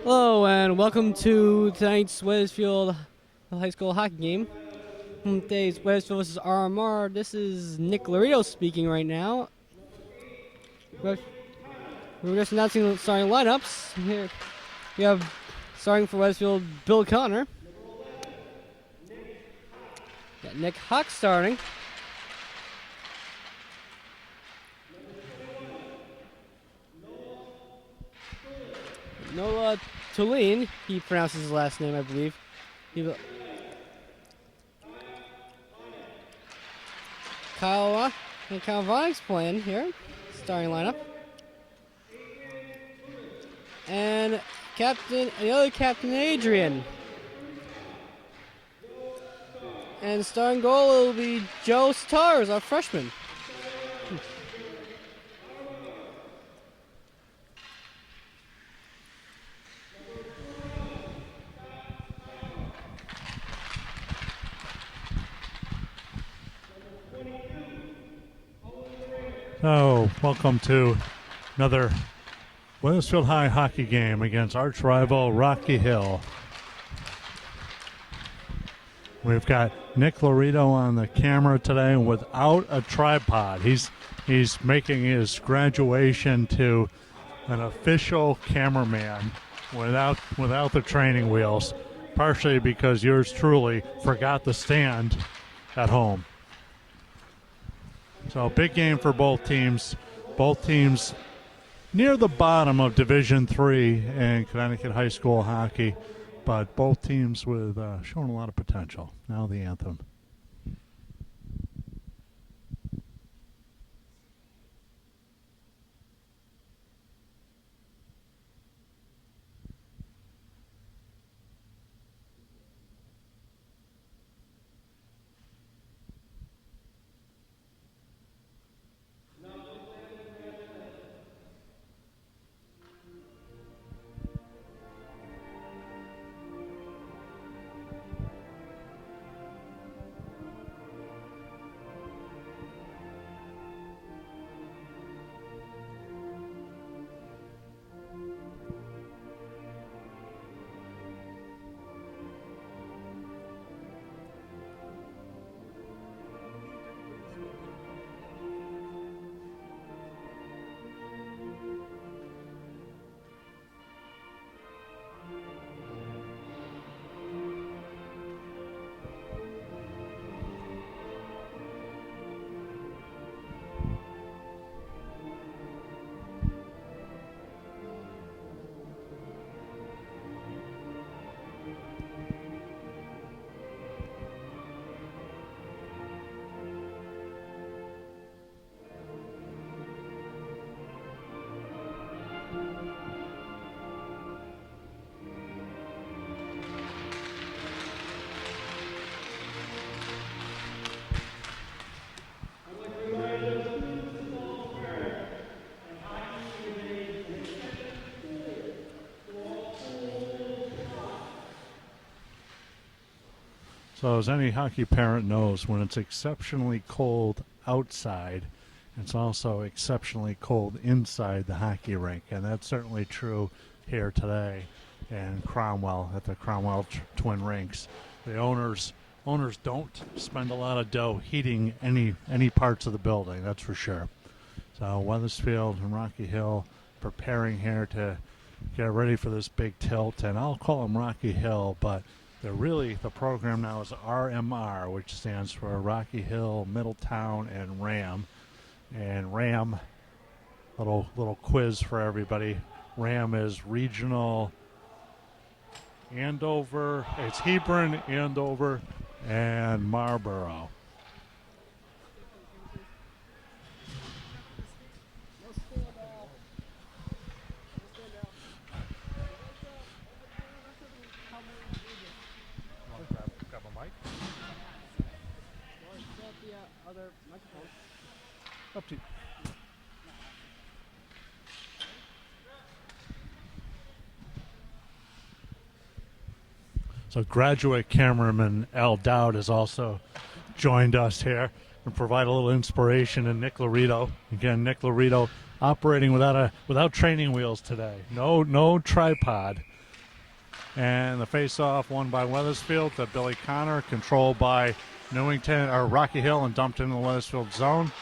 Hello and welcome to tonight's Wethersfield High School hockey game. Today's Wethersfield versus RMR. This is Nick Laredo speaking right now. We're just announcing the starting lineups. Here we have starting for Wethersfield, Bill Connor. Got Nick Hawk starting. Noah Tulane, he pronounces his last name, I believe. Kyle Vonig's playing here, starting lineup. And the other captain, Adrian. And starting goal will be Joe Stars, our freshman. So, welcome to another Wethersfield High hockey game against arch rival Rocky Hill. We've got Nick Laredo on the camera today without a tripod. He's making his graduation to an official cameraman without the training wheels, partially because yours truly forgot the stand at home. So big game for both teams. Both teams near the bottom of Division III in Connecticut high school hockey, but both teams with showing a lot of potential. Now the anthem. So as any hockey parent knows, when it's exceptionally cold outside, it's also exceptionally cold inside the hockey rink, and that's certainly true here today in Cromwell at the Cromwell Twin Rinks. The owners don't spend a lot of dough heating any parts of the building, that's for sure. So Wethersfield and Rocky Hill preparing here to get ready for this big tilt, and I'll call them Rocky Hill, but the program now is RMR, which stands for Rocky Hill, Middletown, and RAM. And RAM, little quiz for everybody. RAM is regional Andover. It's Hebron, Andover, and Marlborough. Up to you. So graduate cameraman Al Dowd has also joined us here and provide a little inspiration in Nick Laredo. Again, Nick Laredo operating without training wheels today. No tripod. And the face-off won by Wethersfield to Billy Connor, controlled by Newington or Rocky Hill, and dumped into the Wethersfield zone.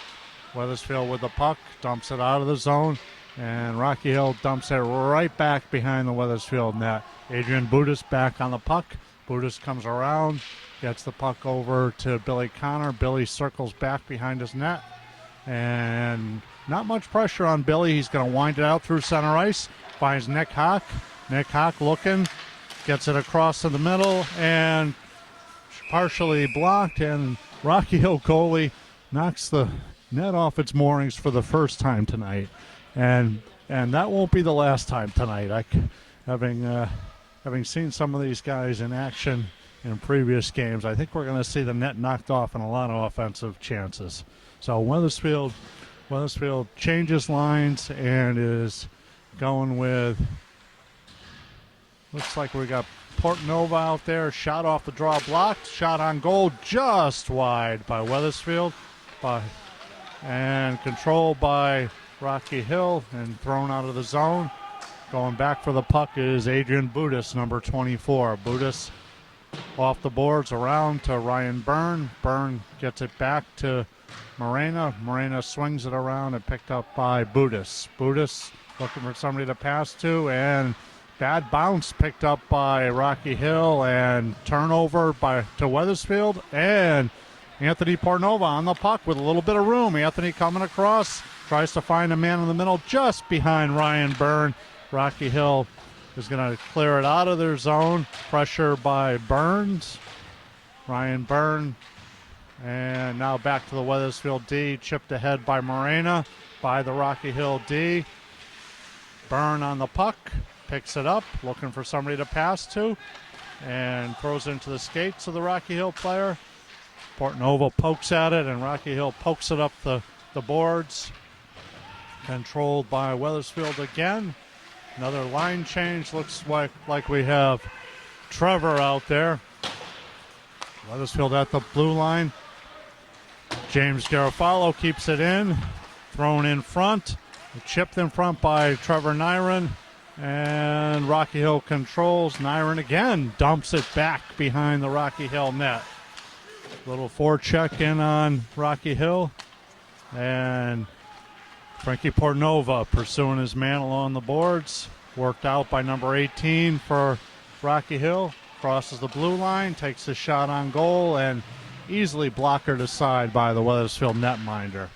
Wethersfield with the puck, dumps it out of the zone, and Rocky Hill dumps it right back behind the Wethersfield net. Adrian Budis back on the puck. Budis comes around, gets the puck over to Billy Connor. Billy circles back behind his net, and not much pressure on Billy. He's going to wind it out through center ice, finds Nick Hawk. Nick Hawk looking, gets it across to the middle, and partially blocked, and Rocky Hill goalie knocks the net off its moorings for the first time tonight. And that won't be the last time tonight. Having seen some of these guys in action in previous games, I think we're going to see the net knocked off and a lot of offensive chances. So Wethersfield changes lines and is going with, looks like we got Portnova out there. Shot off the draw, blocked. Shot on goal, just wide by Wethersfield, and controlled by Rocky Hill and thrown out of the zone. Going back for the puck is Adrian Budis, number 24. Budis off the boards, around to Ryan Byrne. Byrne gets it back to Morena. Morena swings it around and picked up by Budis. Budis looking for somebody to pass to, and bad bounce picked up by Rocky Hill, and turnover to Wethersfield, and Anthony Portnova on the puck with a little bit of room. Anthony coming across, tries to find a man in the middle just behind Ryan Byrne. Rocky Hill is going to clear it out of their zone. Pressure by Burns. Ryan Byrne. And now back to the Wethersfield D. Chipped ahead by Morena, by the Rocky Hill D. Byrne on the puck. Picks it up, looking for somebody to pass to, and throws it into the skates of the Rocky Hill player. Portnova pokes at it, and Rocky Hill pokes it up the boards. Controlled by Wethersfield again. Another line change. Looks like we have Trevor out there. Wethersfield at the blue line. James Garofalo keeps it in. Thrown in front. Chipped in front by Trevor Nyron. And Rocky Hill controls. Nyron again dumps it back behind the Rocky Hill net. Little forecheck in on Rocky Hill. And Frankie Portnova pursuing his man along the boards. Worked out by number 18 for Rocky Hill. Crosses the blue line, takes a shot on goal, and easily blockered aside by the Wethersfield netminder.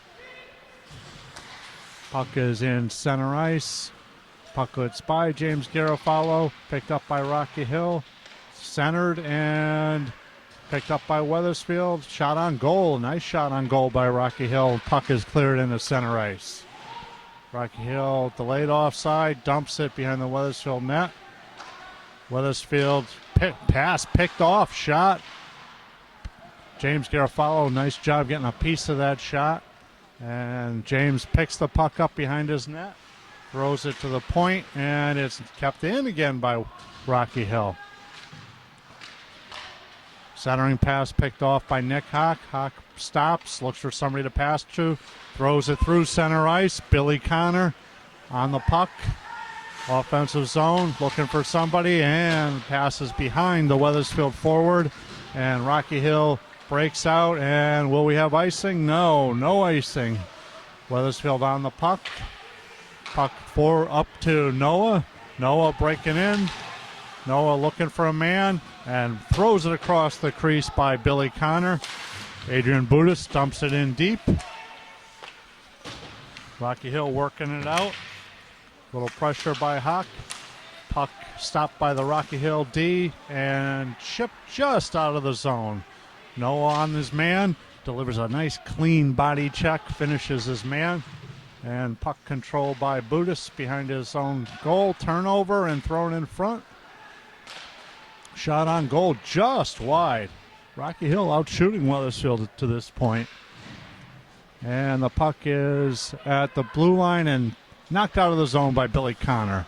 Puck is in center ice. Pucklets by James Garofalo, picked up by Rocky Hill. Centered and picked up by Wethersfield. Shot on goal. Nice shot on goal by Rocky Hill. Puck is cleared into center ice. Rocky Hill delayed offside, dumps it behind the Wethersfield net. Wethersfield pass picked off, shot. James Garofalo, nice job getting a piece of that shot. And James picks the puck up behind his net, throws it to the point, and it's kept in again by Rocky Hill. Centering pass picked off by Nick Hawk. Hawk stops, looks for somebody to pass to, throws it through center ice. Billy Connor on the puck. Offensive zone, looking for somebody, and passes behind the Wethersfield forward. And Rocky Hill breaks out, and will we have icing? No icing. Wethersfield on the puck. Puck up to Noah. Noah breaking in. Noah looking for a man and throws it across the crease by Billy Connor. Adrian Budis dumps it in deep. Rocky Hill working it out. Little pressure by Hawk. Puck stopped by the Rocky Hill D and chipped just out of the zone. Noah on his man. Delivers a nice clean body check. Finishes his man. And puck control by Budis behind his own goal. Turnover and thrown in front. Shot on goal just wide. Rocky Hill out shooting Wethersfield to this point. And the puck is at the blue line and knocked out of the zone by Billy Connor.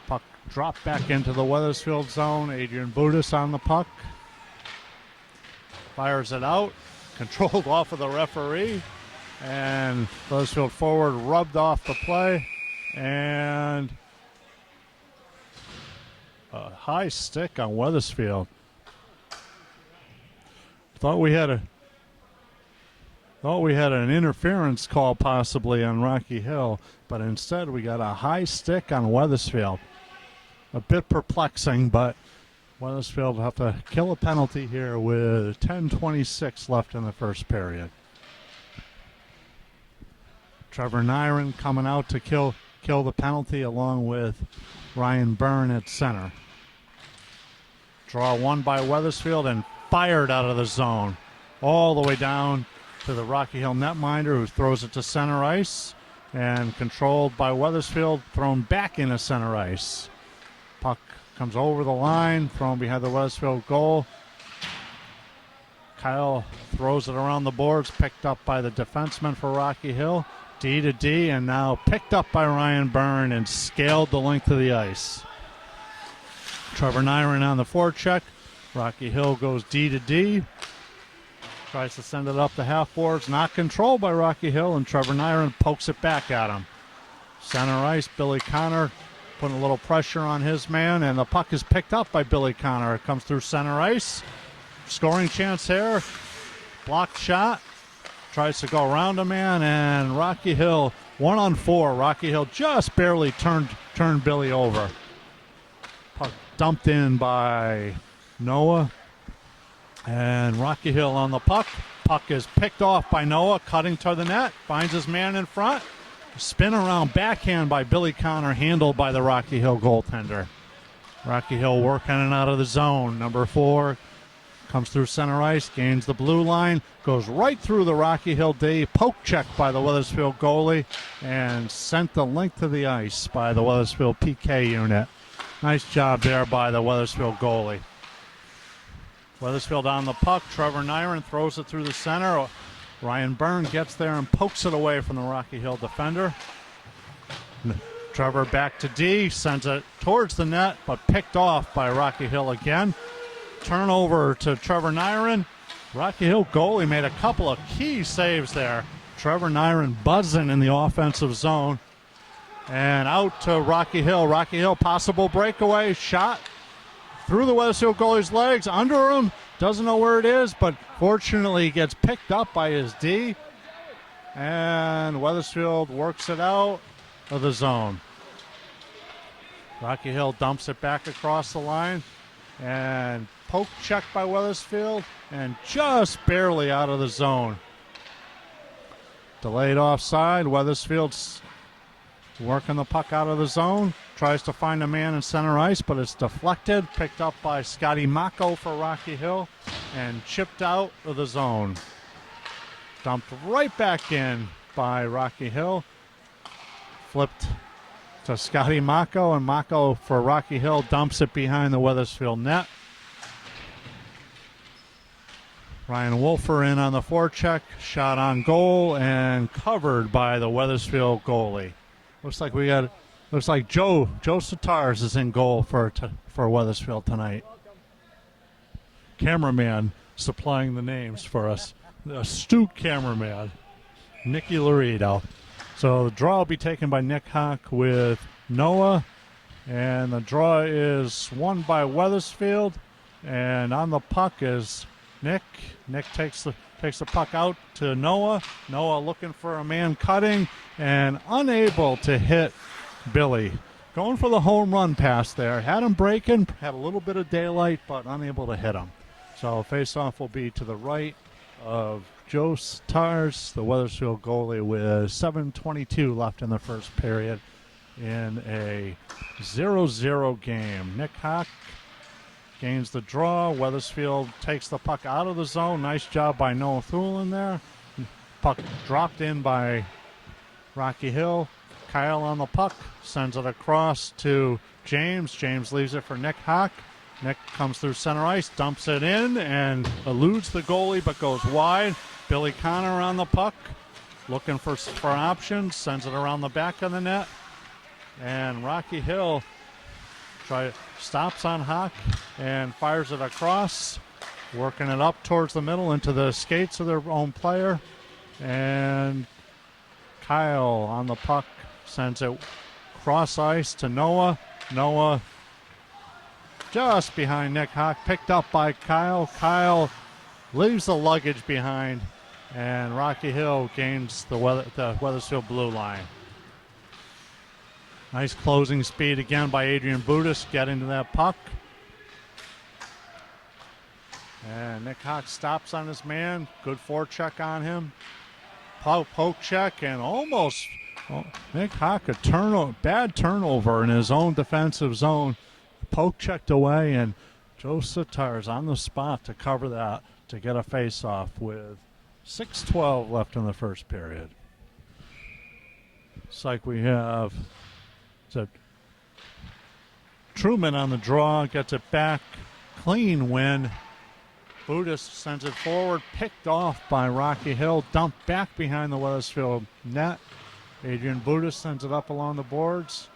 Puck dropped back into the Wethersfield zone. Adrian Budis on the puck. Fires it out. Controlled off of the referee. And Wethersfield forward rubbed off the play. And a high stick on Wethersfield. Thought we had an interference call possibly on Rocky Hill, but instead we got a high stick on Wethersfield. A bit perplexing, but Wethersfield will have to kill a penalty here with 10:26 left in the first period. Trevor Nyron coming out to kill the penalty along with Ryan Byrne at center. Draw one by Wethersfield and fired out of the zone all the way down to the Rocky Hill netminder, who throws it to center ice, and controlled by Wethersfield, thrown back into center ice. Puck comes over the line, thrown behind the Wethersfield goal. Kyle throws it around the boards, picked up by the defenseman for Rocky Hill. D to D, and now picked up by Ryan Byrne and scaled the length of the ice. Trevor Nyron on the forecheck. Rocky Hill goes D to D. Tries to send it up the half boards. Not controlled by Rocky Hill, and Trevor Nyron pokes it back at him. Center ice, Billy Connor putting a little pressure on his man, and the puck is picked up by Billy Connor. It comes through center ice. Scoring chance here. Blocked shot. Tries to go around a man, and Rocky Hill, 1-on-4. Rocky Hill just barely turned Billy over. Puck dumped in by Noah. And Rocky Hill on the puck. Puck is picked off by Noah, cutting to the net. Finds his man in front. Spin around backhand by Billy Connor, handled by the Rocky Hill goaltender. Rocky Hill working it out of the zone. Number 4 comes through center ice, gains the blue line, goes right through the Rocky Hill D. Poke check by the Wethersfield goalie, and sent the length of the ice by the Wethersfield PK unit. Nice job there by the Wethersfield goalie. Wethersfield on the puck. Trevor Nyron throws it through the center. Ryan Byrne gets there and pokes it away from the Rocky Hill defender. Trevor back to D, sends it towards the net, but picked off by Rocky Hill again. Turnover to Trevor Nyron. Rocky Hill goalie made a couple of key saves there. Trevor Nyron buzzing in the offensive zone. And out to Rocky Hill. Rocky Hill, possible breakaway shot through the Wethersfield goalie's legs, under him. Doesn't know where it is, but fortunately gets picked up by his D. And Wethersfield works it out of the zone. Rocky Hill dumps it back across the line. And poke check by Wethersfield, and just barely out of the zone. Delayed offside. Wethersfield's working the puck out of the zone. Tries to find a man in center ice, but it's deflected. Picked up by Scotty Mako for Rocky Hill, and chipped out of the zone. Dumped right back in by Rocky Hill. Flipped to Scotty Mako, and Mako for Rocky Hill dumps it behind the Wethersfield net. Ryan Wolfer in on the forecheck, shot on goal, and covered by the Wethersfield goalie. Looks like Joe Satars is in goal for Wethersfield tonight. Cameraman supplying the names for us. The astute cameraman, Nicky Laredo. So the draw will be taken by Nick Hawk with Noah, and the draw is won by Wethersfield, and on the puck is Nick. Nick takes the puck out to Noah. Noah looking for a man cutting and unable to hit Billy. Going for the home run pass there. Had him breaking, had a little bit of daylight, but unable to hit him. So face-off will be to the right of Joe Stars, the Wethersfield goalie, with 7:22 left in the first period in a 0-0 game. Nick Hawk gains the draw. Wethersfield takes the puck out of the zone. Nice job by Noah Thulin there. Puck dropped in by Rocky Hill. Kyle on the puck, sends it across to James. James leaves it for Nick Hawk. Nick comes through center ice, dumps it in, and eludes the goalie, but goes wide. Billy Connor on the puck, looking for options, sends it around the back of the net. And Rocky Hill stops on Hawk and fires it across, working it up towards the middle into the skates of their own player. And Kyle on the puck sends it cross ice to Noah. Noah just behind Nick Hawk, picked up by Kyle. Kyle leaves the luggage behind, and Rocky Hill gains the Wethersfield blue line. Nice closing speed again by Adrian Budis, getting to that puck. And Nick Hawk stops on his man. Good forecheck on him. Poke check, and almost Nick Hawk bad turnover in his own defensive zone. Poke checked away, and Joe Sitar's on the spot to cover that to get a face-off with 6:12 left in the first period. It's like we have Truman on the draw, gets it back, clean win. Budis sends it forward, picked off by Rocky Hill, dumped back behind the Wethersfield net. Adrian Budis sends it up along the boards.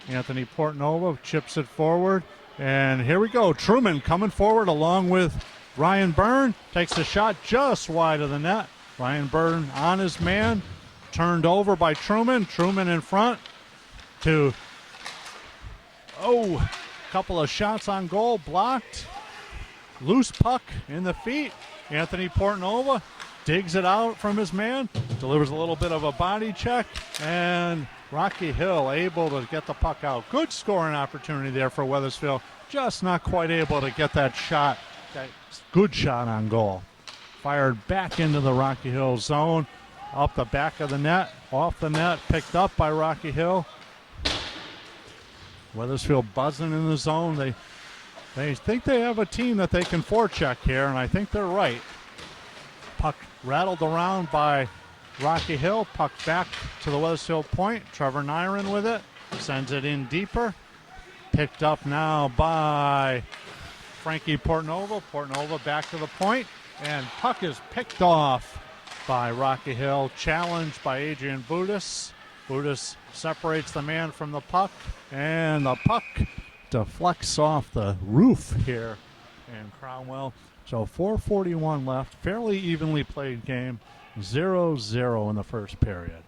Anthony Portnova chips it forward, and here we go. Truman coming forward along with Ryan Byrne, takes a shot just wide of the net. Ryan Byrne on his man, turned over by Truman. Truman in front to, couple of shots on goal, blocked. Loose puck in the feet. Anthony Portnova digs it out from his man, delivers a little bit of a body check, and Rocky Hill able to get the puck out. Good scoring opportunity there for Wethersfield, just not quite able to get that shot, that good shot on goal. Fired back into the Rocky Hill zone, up the back of the net, off the net, picked up by Rocky Hill. Wethersfield buzzing in the zone. They think they have a team that they can forecheck here, and I think they're right. Puck rattled around by Rocky Hill. Puck back to the Wethersfield point. Trevor Nyron with it. Sends it in deeper. Picked up now by Frankie Portnova. Portnova back to the point. And puck is picked off by Rocky Hill. Challenged by Adrian Budis. Budis separates the man from the puck. And the puck deflects off the roof here in Cromwell. So 4:41 left. Fairly evenly played game. 0-0 in the first period.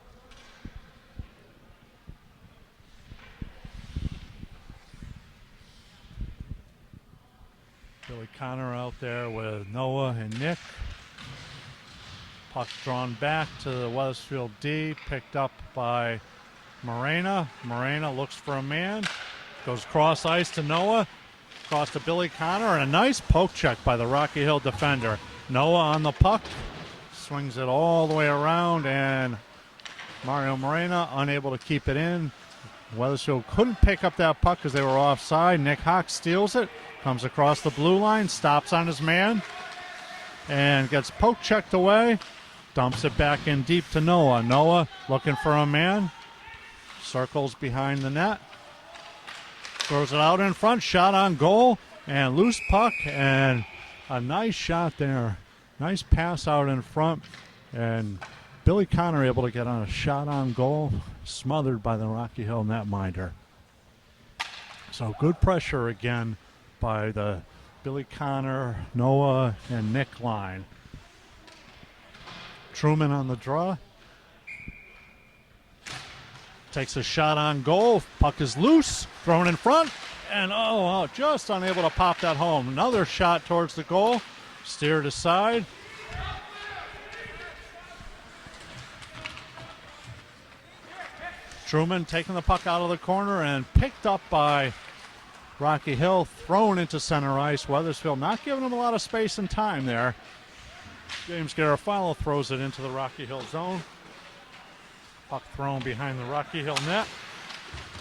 Billy Connor out there with Noah and Nick. Puck drawn back to the Wethersfield D. Picked up by Morena. Morena looks for a man. Goes cross ice to Noah. Cross to Billy Connor. And a nice poke check by the Rocky Hill defender. Noah on the puck. Swings it all the way around. And Mario Morena unable to keep it in. Wethersfield couldn't pick up that puck because they were offside. Nick Hawk steals it. Comes across the blue line. Stops on his man. And gets poke checked away. Dumps it back in deep to Noah. Noah looking for a man. Circles behind the net. Throws it out in front. Shot on goal. And loose puck. And a nice shot there. Nice pass out in front. And Billy Connor able to get on a shot on goal. Smothered by the Rocky Hill netminder. So good pressure again by the Billy Connor, Noah, and Nick line. Truman on the draw. Takes a shot on goal. Puck is loose. Thrown in front. And just unable to pop that home. Another shot towards the goal. Steered aside. Truman taking the puck out of the corner and picked up by Rocky Hill. Thrown into center ice. Wethersfield not giving him a lot of space and time there. James Garofalo throws it into the Rocky Hill zone. Puck thrown behind the Rocky Hill net.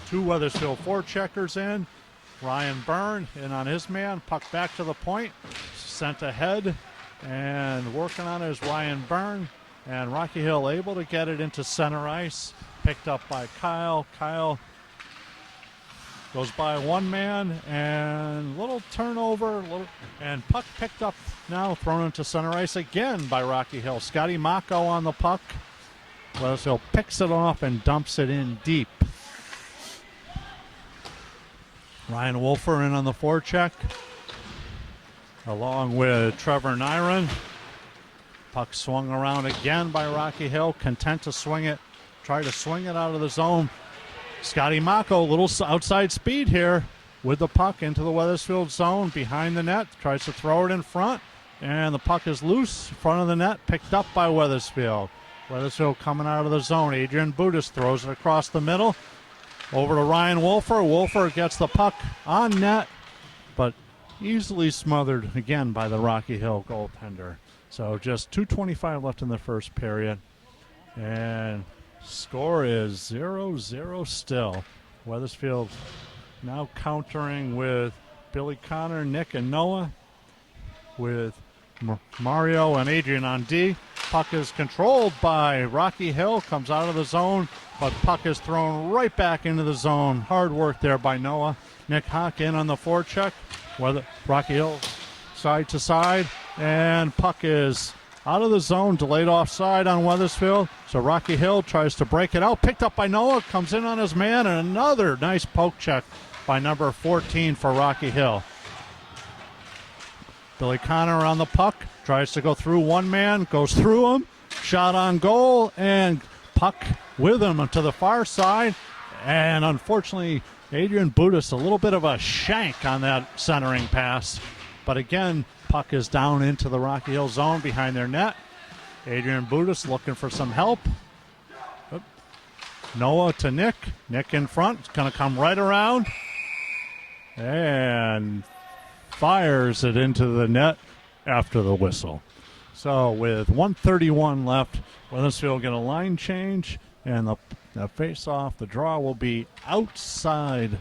Two Wethersfield forecheckers in. Ryan Byrne in on his man. Puck back to the point. Sent ahead. And working on it is Ryan Byrne. And Rocky Hill able to get it into center ice. Picked up by Kyle. Kyle goes by one man. And little turnover. And puck picked up now. Thrown into center ice again by Rocky Hill. Scotty Mako on the puck. Wethersfield picks it off and dumps it in deep. Ryan Wolfer in on the forecheck, along with Trevor Nyron. Puck swung around again by Rocky Hill, content to swing it, try to swing it out of the zone. Scotty Mako, little outside speed here. with the puck into the Wethersfield zone behind the net, tries to throw it in front, and the puck is loose in front of the net, picked up by Wethersfield. Wethersfield coming out of the zone. Adrian Budis throws it across the middle over to Ryan Wolfer. Wolfer gets the puck on net, but easily smothered again by the Rocky Hill goaltender. So just 2:25 left in the first period, and score is 0-0 still. Wethersfield now countering with Billy Connor, Nick, and Noah, with Mario and Adrian on D. Puck is controlled by Rocky Hill, comes out of the zone, but puck is thrown right back into the zone. Hard work there by Noah. Nick Hock in on the forecheck. Rocky Hill side to side, and puck is out of the zone, delayed offside on Wethersfield. So Rocky Hill tries to break it out, picked up by Noah, comes in on his man, and another nice poke check by number 14 for Rocky Hill. Billy Connor on the puck, tries to go through one man, goes through him, shot on goal, and puck with him to the far side. And unfortunately, Adrian Budis, a little bit of a shank on that centering pass. But again, puck is down into the Rocky Hill zone behind their net. Adrian Budis looking for some help. Noah to Nick. Nick in front. It's going to come right around. And fires it into the net after the whistle. So with 1:31 left, Wethersfield get a line change, and the face-off, the draw will be outside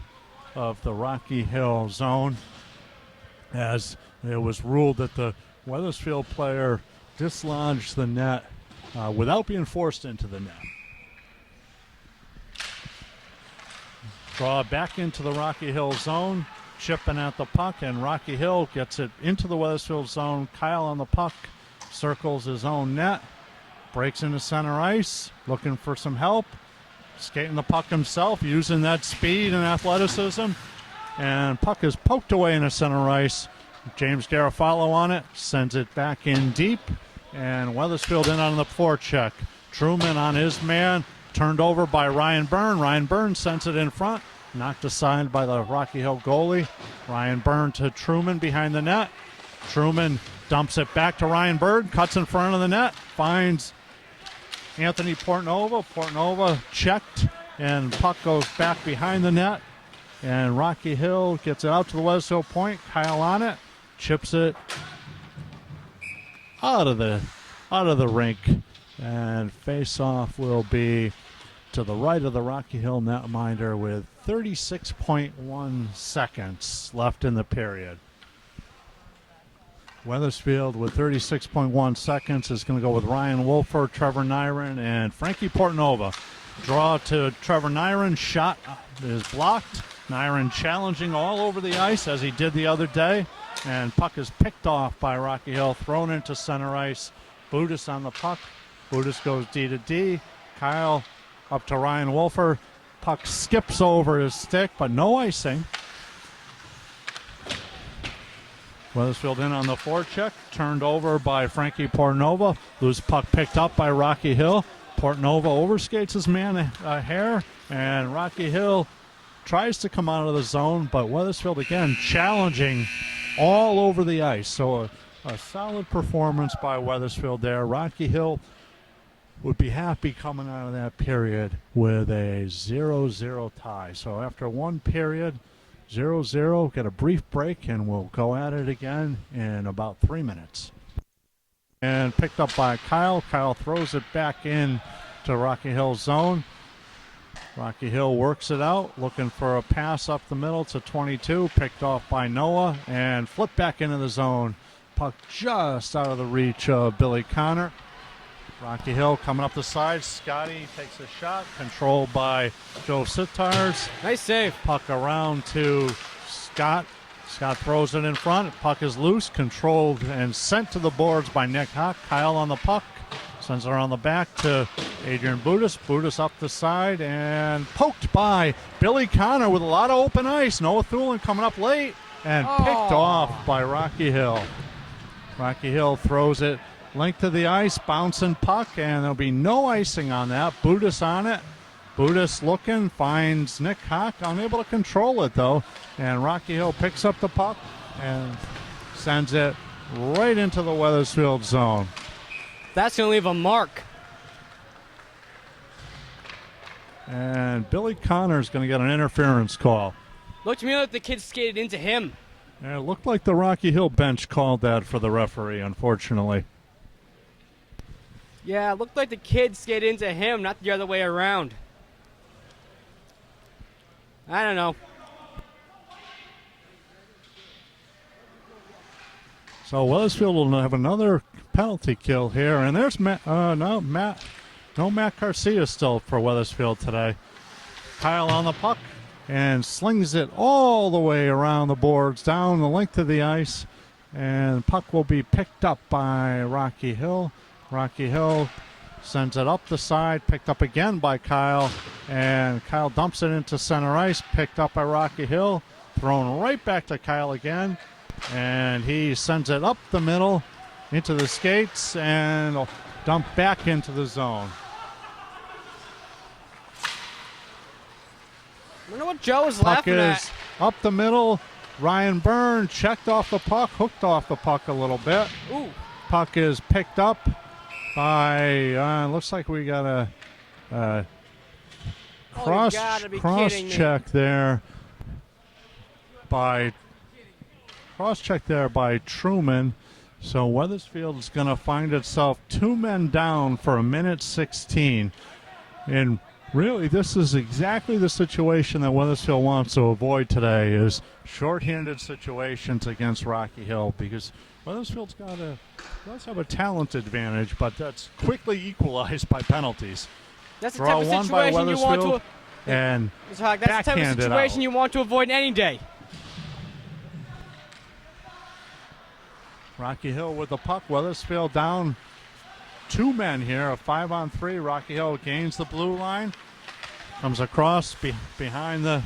of the Rocky Hill zone, as it was ruled that the Wethersfield player dislodged the net without being forced into the net. Draw back into the Rocky Hill zone, chipping at the puck, and Rocky Hill gets it into the Wethersfield zone. Kyle on the puck, circles his own net, breaks into center ice, looking for some help, skating the puck himself, using that speed and athleticism, and puck is poked away into center ice. James Garofalo on it, sends it back in deep, and Wethersfield in on the forecheck. Truman on his man, turned over by Ryan Byrne. Ryan Byrne sends it in front, knocked aside by the Rocky Hill goalie. Ryan Byrne to Truman behind the net. Truman dumps it back to Ryan Byrne, cuts in front of the net, finds Anthony Portnova. Portnova checked, and puck goes back behind the net, and Rocky Hill gets it out to the Wethersfield point. Kyle on it, chips it out of the rink, and face-off will be to the right of the Rocky Hill netminder with 36.1 seconds left in the period. Wethersfield with 36.1 seconds is going to go with Ryan Wolfer, Trevor Nyron, and Frankie Portnova. Draw to Trevor Nyron, shot is blocked. Nyron challenging all over the ice as he did the other day, and puck is picked off by Rocky Hill, thrown into center ice. Budis on the puck. Budis goes D to D. Kyle up to Ryan Wolfer. Puck skips over his stick, but no icing. Wethersfield in on the forecheck, turned over by Frankie Portnova. Loose puck picked up by Rocky Hill. Portnova overskates his man a hair, and Rocky Hill tries to come out of the zone, but Wethersfield again challenging all over the ice. So a solid performance by Wethersfield there. Rocky Hill would be happy coming out of that period with a 0-0 tie. So after one period, 0-0, get a brief break, and we'll go at it again in about 3 minutes. And picked up by Kyle. Kyle throws it back in to Rocky Hill's zone. Rocky Hill works it out, looking for a pass up the middle to 22, picked off by Noah, and flipped back into the zone. Puck just out of the reach of Billy Connor. Rocky Hill coming up the side. Scotty takes a shot, controlled by Joe Sitars. Nice save. Puck around to Scott. Scott throws it in front. Puck is loose, controlled, and sent to the boards by Nick Hock. Kyle on the puck. Sends it around the back to Adrian Budis. Budis up the side and poked by Billy Connor with a lot of open ice. Noah Thulin coming up late and picked off by Rocky Hill. Rocky Hill throws it length of the ice, bouncing puck, and there'll be no icing on that. Budis on it, Budis looking, finds Nick Hock, unable to control it though, and Rocky Hill picks up the puck and sends it right into the Wethersfield zone. That's going to leave a mark. And Billy Connor's going to get an interference call. Looked to me like the kid skated into him. And it looked like the Rocky Hill bench called that for the referee, unfortunately. Yeah, it looked like the kid skated into him, not the other way around. I don't know. So Wethersfield will have another penalty kill here, and there's Matt Garcia still for Wethersfield today. Kyle on the puck and slings it all the way around the boards, down the length of the ice, and the puck will be picked up by Rocky Hill. Rocky Hill sends it up the side, picked up again by Kyle, and Kyle dumps it into center ice, picked up by Rocky Hill, thrown right back to Kyle again, and he sends it up the middle into the skates and dumped back into the zone. I wonder what Joe was Puck laughing is at. up the middle. Ryan Byrne checked off the puck, hooked off the puck a little bit. Ooh. Puck is picked up by, looks like we got a cross check there by Truman. So Wethersfield is going to find itself 2 men down for 1:16. And really, this is exactly the situation that Wethersfield wants to avoid today, is shorthanded situations against Rocky Hill, because Wethersfield's does have a talent advantage, but that's quickly equalized by penalties. That's the type of situation you want to. And that's the type of situation you want to avoid any day. Rocky Hill with the puck. Wethersfield down 2 men here. A 5-on-3. Rocky Hill gains the blue line. Comes across behind the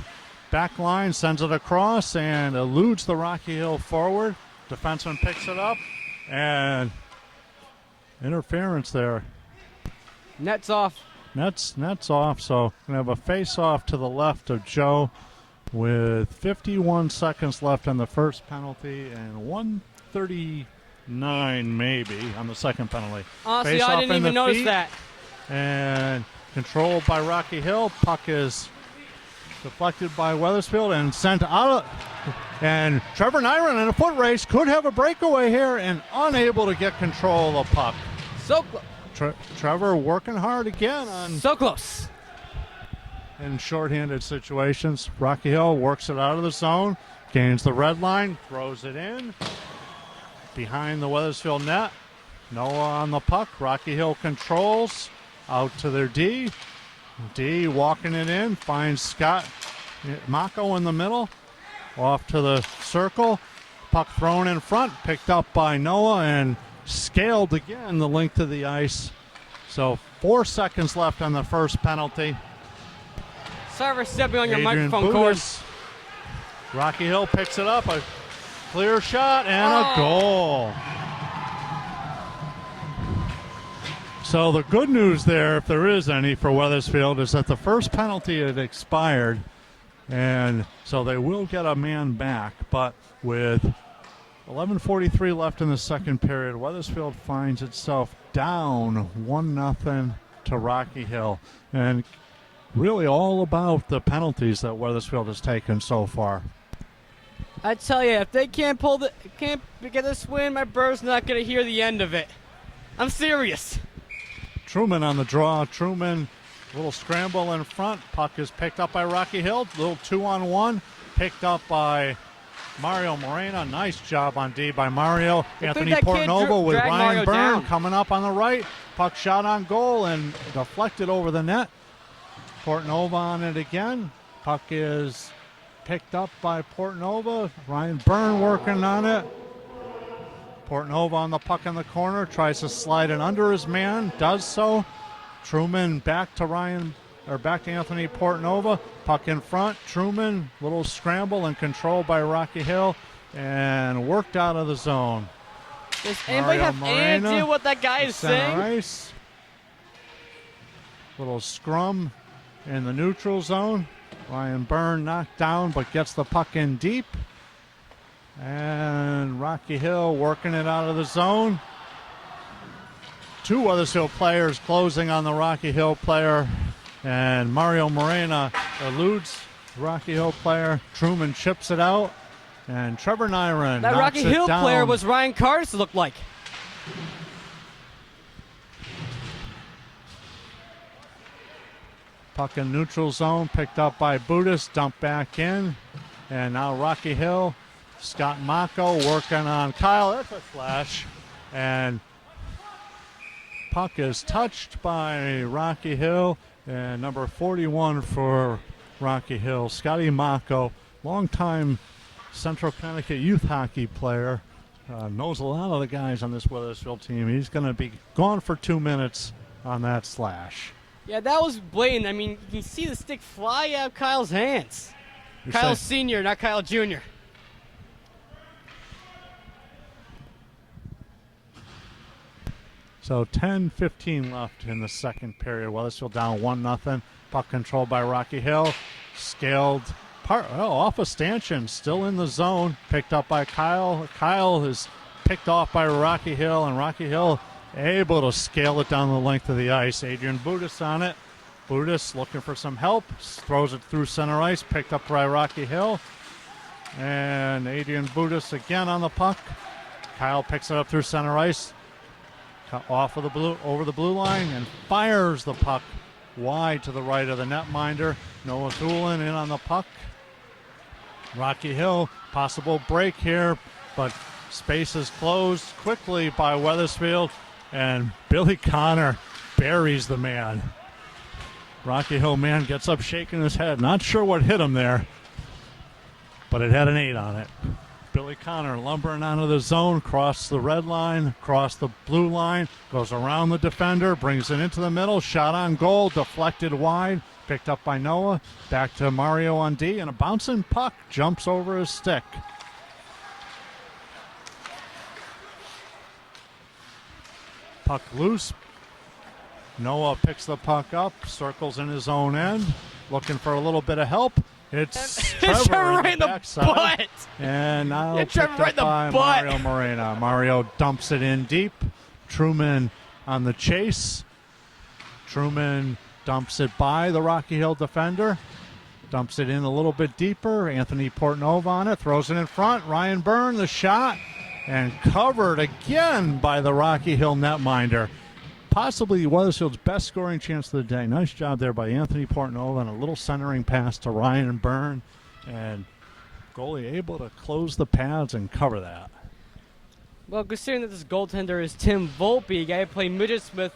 back line. Sends it across and eludes the Rocky Hill forward. Defenseman picks it up. And interference there. Net's off. Net's off. So we have a face-off to the left of Joe with 51 seconds left on the first penalty and 1:39 maybe on the second penalty. Honestly, Face I off didn't in even the notice feet, that. And controlled by Rocky Hill. Puck is deflected by Wethersfield and sent out. And Trevor Nyron in a foot race could have a breakaway here and unable to get control of the puck. So close. Trevor working hard again on So close. in shorthanded situations. Rocky Hill works it out of the zone, gains the red line, throws it in behind the Wethersfield net. Noah on the puck. Rocky Hill controls out to their D. D walking it in, finds Scott Mako in the middle, off to the circle. Puck thrown in front, picked up by Noah and scaled again the length of the ice. So 4 seconds left on the first penalty. Sorry for stepping on your Adrian microphone cord. Budis. Rocky Hill picks it up, a clear shot and a goal. So the good news there, if there is any for Wethersfield, is that the first penalty had expired, and so they will get a man back. But with 11:43 left in the second period, Wethersfield finds itself down 1-0 to Rocky Hill. And really all about the penalties that Wethersfield has taken so far. I tell you, if they can't get this win, my bro's not going to hear the end of it. I'm serious. Truman on the draw. Truman, little scramble in front. Puck is picked up by Rocky Hill. Little 2-on-1. Picked up by Mario Morena. Nice job on D by Mario. Anthony Portnovo with Ryan Byrne coming up on the right. Puck shot on goal and deflected over the net. Portnova on it again. Puck is picked up by Portnova. Ryan Byrne working on it. Portnova on the puck in the corner. Tries to slide it under his man. Does so. Truman back to Anthony Portnova. Puck in front. Truman, little scramble and control by Rocky Hill. And worked out of the zone. Does anybody have any idea what that guy is saying? Ice. Little scrum in the neutral zone. Ryan Byrne knocked down but gets the puck in deep. And Rocky Hill working it out of the zone. Two Wethersfield players closing on the Rocky Hill player. And Mario Morena eludes the Rocky Hill player. Truman chips it out. And Trevor Nyron That knocks Rocky it Hill down. player was Ryan Cardis, looked like. Puck in neutral zone, picked up by Budis, dumped back in. And now Rocky Hill, Scott Mako working on Kyle. That's a flash. And puck is touched by Rocky Hill. And number 41 for Rocky Hill, Scotty Mako, longtime Central Connecticut youth hockey player. Knows a lot of the guys on this Wethersfield team. He's going to be gone for 2 minutes on that slash. Yeah, that was blatant. I mean, you can see the stick fly out of Kyle's hands. You're Kyle saying- Sr., not Kyle Jr. So 10-15 left in the second period. Wethersfield down 1-0. Puck controlled by Rocky Hill. Scaled off a stanchion. Still in the zone. Picked up by Kyle. Kyle is picked off by Rocky Hill. And Rocky Hill able to scale it down the length of the ice. Adrian Budis on it. Budis looking for some help. Throws it through center ice. Picked up by Rocky Hill. And Adrian Budis again on the puck. Kyle picks it up through center ice. Off of the blue, over the blue line, and fires the puck wide to the right of the netminder. Noah Thulin in on the puck. Rocky Hill, possible break here, but space is closed quickly by Wethersfield, and Billy Connor buries the man. Rocky Hill man gets up shaking his head. Not sure what hit him there, but it had an 8 on it. Billy Connor lumbering onto the zone, across the red line, across the blue line, goes around the defender, brings it into the middle, shot on goal, deflected wide, picked up by Noah, back to Mario on D, and a bouncing puck jumps over his stick. Puck loose. Noah picks the puck up, circles in his own end, looking for a little bit of help. It's Trevor right in the backside. butt. And now Yeah, picked Trevor up right in the by butt. Mario Morena. Mario dumps it in deep. Truman on the chase. Truman dumps it by the Rocky Hill defender. Dumps it in a little bit deeper. Anthony Portnova on it. Throws it in front. Ryan Byrne, the shot. And covered again by the Rocky Hill netminder. Possibly Wethersfield's best scoring chance of the day. Nice job there by Anthony Portnova, and a little centering pass to Ryan Byrne. And goalie able to close the pads and cover that. Well, considering that this goaltender is Tim Volpe, a guy who played Midget Smith,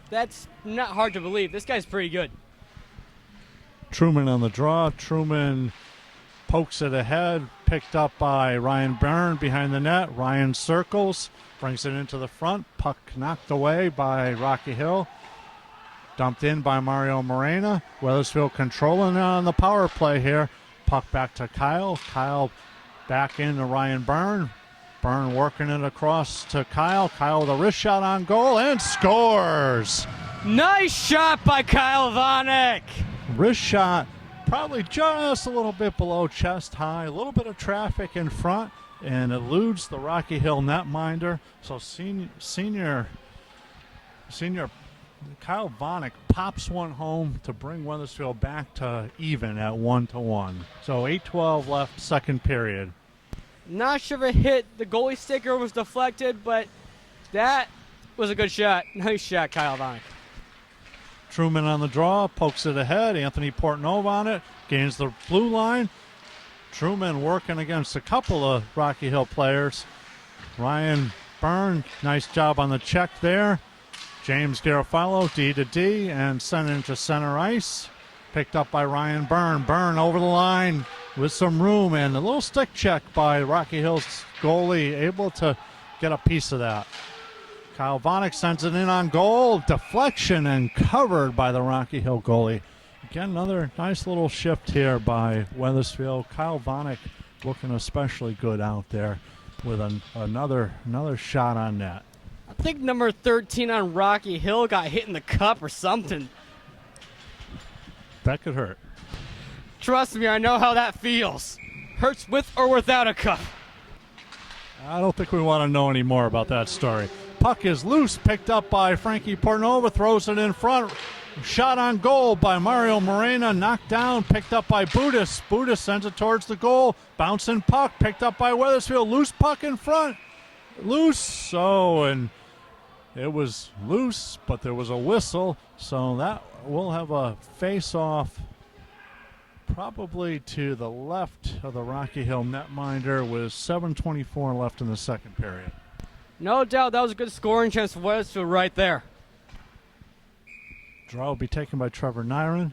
that's not hard to believe. This guy's pretty good. Truman on the draw. Truman pokes it ahead. Picked up by Ryan Byrne behind the net. Ryan circles. Brings it into the front. Puck knocked away by Rocky Hill. Dumped in by Mario Morena. Wethersfield controlling it on the power play here. Puck back to Kyle. Kyle back into Ryan Byrne. Byrne working it across to Kyle. Kyle with a wrist shot on goal and scores. Nice shot by Kyle Vanek. Wrist shot probably just a little bit below chest high. A little bit of traffic in front. And eludes the Rocky Hill netminder. So senior Kyle Vanek pops one home to bring Wethersfield back to even at 1-1. So 8:12 left, second period. Not sure if it hit the goalie sticker, was deflected, but that was a good shot. Nice shot, Kyle Vanek. Truman on the draw, pokes it ahead. Anthony Portnova on it, gains the blue line. Truman working against a couple of Rocky Hill players. Ryan Byrne, nice job on the check there. James Garofalo, D to D, and sent into center ice. Picked up by Ryan Byrne. Byrne over the line with some room, and a little stick check by Rocky Hill's goalie, able to get a piece of that. Kyle Vanek sends it in on goal. Deflection and covered by the Rocky Hill goalie. Again, another nice little shift here by Wethersfield. Kyle Vanek looking especially good out there with another shot on net. I think number 13 on Rocky Hill got hit in the cup or something. That could hurt. Trust me, I know how that feels. Hurts with or without a cup. I don't think we want to know any more about that story. Puck is loose, picked up by Frankie Portnova, throws it in front. Shot on goal by Mario Morena, knocked down, picked up by Budis. Budis sends it towards the goal. Bouncing puck, picked up by Wethersfield. Loose puck in front. Loose. And it was loose, but there was a whistle. So that will have a face-off probably to the left of the Rocky Hill netminder with 7:24 left in the second period. No doubt that was a good scoring chance for Wethersfield right there. Draw will be taken by Trevor Nyron.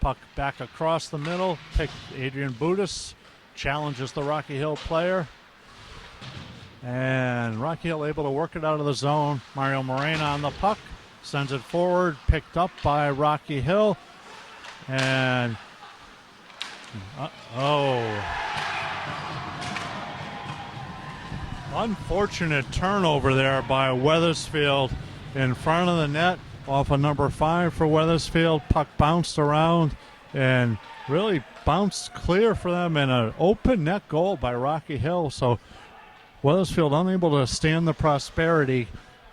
Puck back across the middle. Adrian Budis challenges the Rocky Hill player. And Rocky Hill able to work it out of the zone. Mario Morena on the puck. Sends it forward. Picked up by Rocky Hill. And unfortunate turnover there by Wethersfield in front of the net. Off of number 5 for Wethersfield. Puck bounced around and really bounced clear for them, and an open net goal by Rocky Hill. So Wethersfield unable to stand the prosperity,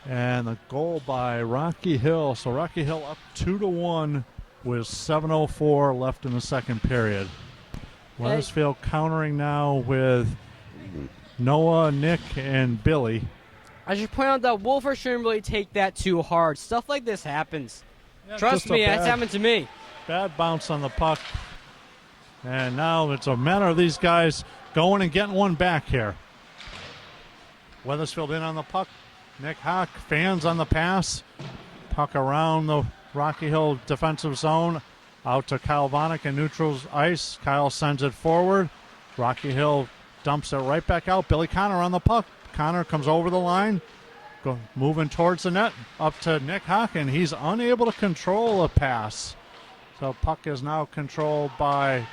and the goal by Rocky Hill. So Rocky Hill up 2-1 with 7:04 left in the second period. Wethersfield countering now with Noah, Nick, and Billy. I should point out that Wolfer shouldn't really take that too hard. Stuff like this happens. Yeah, Trust me, that's happened to me. Bad bounce on the puck. And now it's a matter of these guys going and getting one back here. Wethersfield in on the puck. Nick Hock fans on the pass. Puck around the Rocky Hill defensive zone. Out to Kyle Vanek in neutral's ice. Kyle sends it forward. Rocky Hill dumps it right back out. Billy Connor on the puck. Connor comes over the line, moving towards the net, up to Nick Hock, and he's unable to control a pass. So puck is now controlled by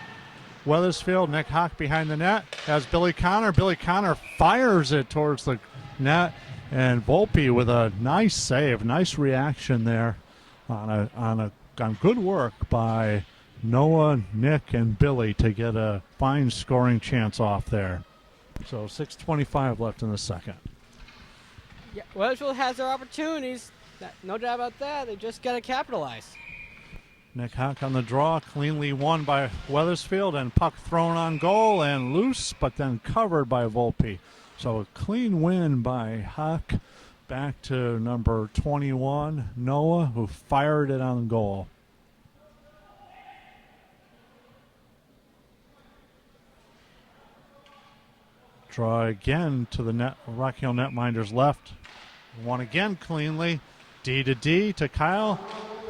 Wethersfield. Nick Hock behind the net has Billy Connor. Billy Connor fires it towards the net, and Volpe with a nice save, nice reaction there on good work by Noah, Nick, and Billy to get a fine scoring chance off there. So 6:25 left in the second. Yeah, Wethersfield has their opportunities. No doubt about that. They just got to capitalize. Nick Hock on the draw, cleanly won by Wethersfield, and puck thrown on goal and loose, but then covered by Volpe. So a clean win by Hock. Back to number 21, Noah, who fired it on goal. Draw again to the net, Rocky Hill netminder's left. Won again cleanly. D to Kyle.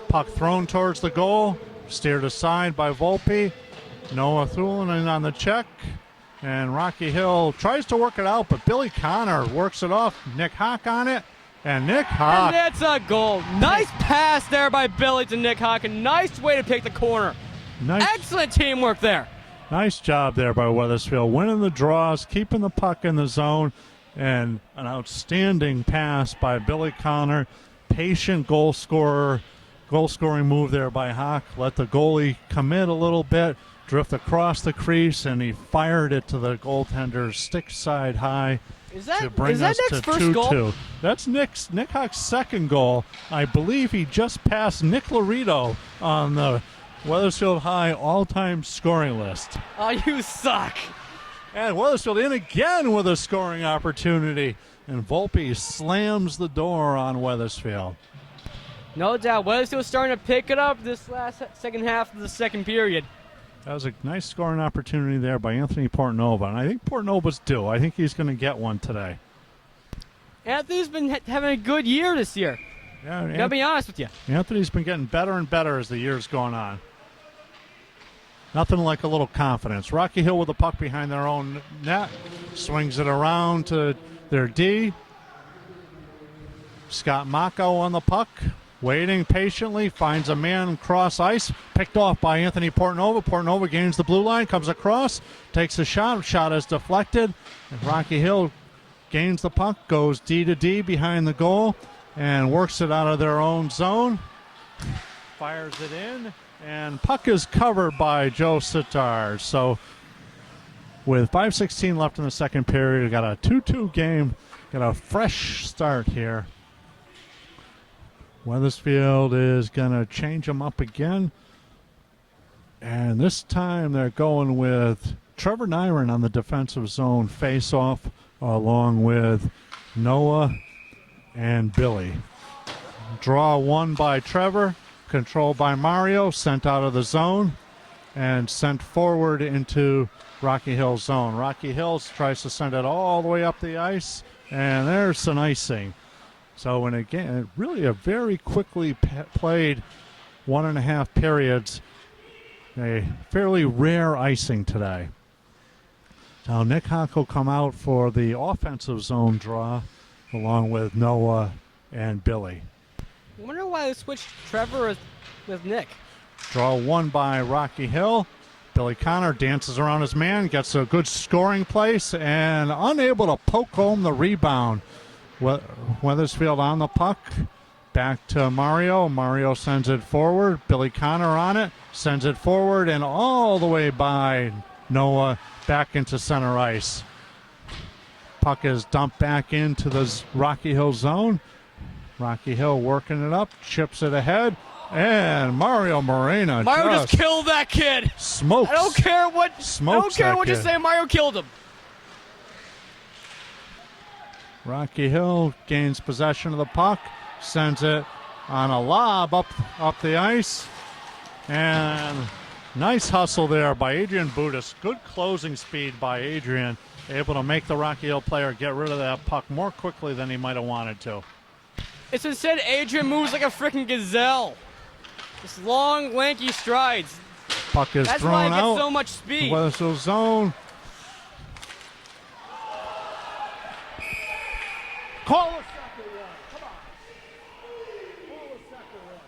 Puck thrown towards the goal. Steered aside by Volpe. Noah Thulin on the check. And Rocky Hill tries to work it out, but Billy Connor works it off. Nick Hock on it. And Nick Hock. And that's a goal. Nice pass there by Billy to Nick Hock. A nice way to pick the corner. Nice. Excellent teamwork there. Nice job there by Wethersfield, winning the draws, keeping the puck in the zone, and an outstanding pass by Billy Connor. Patient goal scoring move there by Hock. Let the goalie commit a little bit, drift across the crease, and he fired it to the goaltender's stick side high to bring us to 2-2. That's Nick Hock's second goal. I believe he just passed Nick Laredo on the Wethersfield High all-time scoring list. Oh, you suck. And Wethersfield in again with a scoring opportunity. And Volpe slams the door on Wethersfield. No doubt. Wethersfield starting to pick it up this second half of the second period. That was a nice scoring opportunity there by Anthony Portnova. And I think Portnova's due. I think he's going to get one today. Anthony's been having a good year this year. Yeah, Gotta be honest with you. Anthony's been getting better and better as the year's gone on. Nothing like a little confidence. Rocky Hill with the puck behind their own net. Swings it around to their D. Scott Mako on the puck. Waiting patiently. Finds a man cross ice. Picked off by Anthony Portnova. Portnova gains the blue line. Comes across. Takes a shot. Shot is deflected. And Rocky Hill gains the puck. Goes D to D behind the goal. And works it out of their own zone. fires it in, and puck is covered by Joe Sitar. So with 5:16 left in the second period, we got a 2-2 game, got a fresh start here. Wethersfield is going to change them up again. And this time they're going with Trevor Nyron on the defensive zone face-off, along with Noah and Billy. Draw one by Trevor, controlled by Mario, sent out of the zone, and sent forward into Rocky Hill's zone. Rocky Hills tries to send it all the way up the ice, and there's some icing. So, and again, really a very quickly played 1.5 periods. A fairly rare icing today. Now Nick Hock will come out for the offensive zone draw along with Noah and Billy. I wonder why they switched Trevor with Nick. Draw one by Rocky Hill. Billy Connor dances around his man, gets a good scoring place, and unable to poke home the rebound. Wethersfield on the puck. Back to Mario. Mario sends it forward. Billy Connor on it. Sends it forward and all the way by Noah back into center ice. Puck is dumped back into the Rocky Hill zone. Rocky Hill working it up. Chips it ahead. And Mario Moreno just killed that kid. Smokes. I don't care what you say. Mario killed him. Rocky Hill gains possession of the puck. Sends it on a lob up the ice. And nice hustle there by Adrian Budis. Good closing speed by Adrian. Able to make the Rocky Hill player get rid of that puck more quickly than he might have wanted to. It's instead Adrian moves like a freaking gazelle. This long, lanky strides. Puck is That's thrown why he out. gets so much speed. Wethersfield zone. Call a second one. Come on. Call a second one.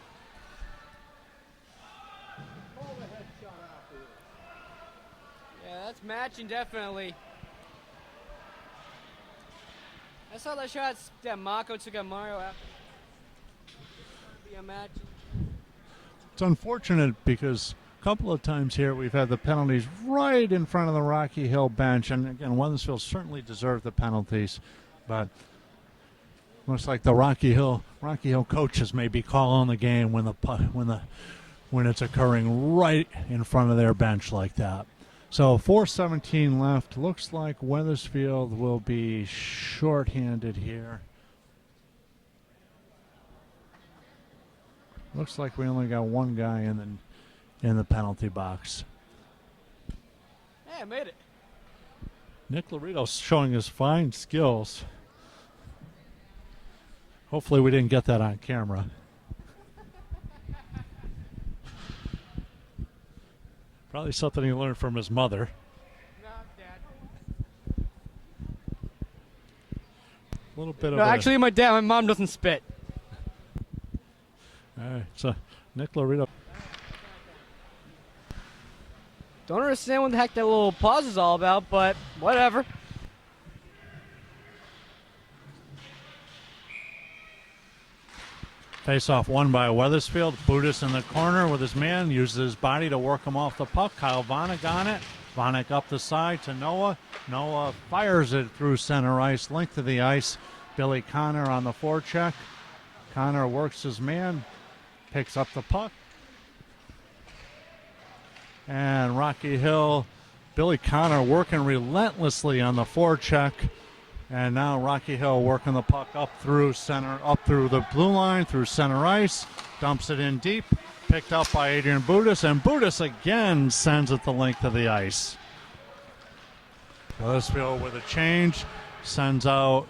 Call the headshot after you. Yeah, that's matching definitely. I saw the shots that Mako took at Mario after. Be a match. It's unfortunate because a couple of times here we've had the penalties right in front of the Rocky Hill bench, and again, Wethersfield certainly deserved the penalties, but looks like the Rocky Hill coaches may be calling the game when it's occurring right in front of their bench like that. So 4:17 left. Looks like Wethersfield will be shorthanded here. Looks like we only got one guy in the penalty box. Yeah, I made it. Nick Laredo's showing his fine skills. Hopefully we didn't get that on camera. Probably something he learned from his mother. No, Dad. A little bit of No, actually, my mom doesn't spit. All right, so Nick Laredo. Don't understand what the heck that little pause is all about, but whatever. Face-off won by Wethersfield. Budis in the corner with his man. Uses his body to work him off the puck. Kyle Vanek on it. Vanek up the side to Noah. Noah fires it through center ice, length of the ice. Billy Connor on the forecheck. Connor works his man. Picks up the puck. And Rocky Hill, Billy Connor working relentlessly on the forecheck. And now Rocky Hill working the puck up through the blue line, through center ice. Dumps it in deep. Picked up by Adrian Budis. And Budis again sends it the length of the ice. Wethersfield with a change. Sends out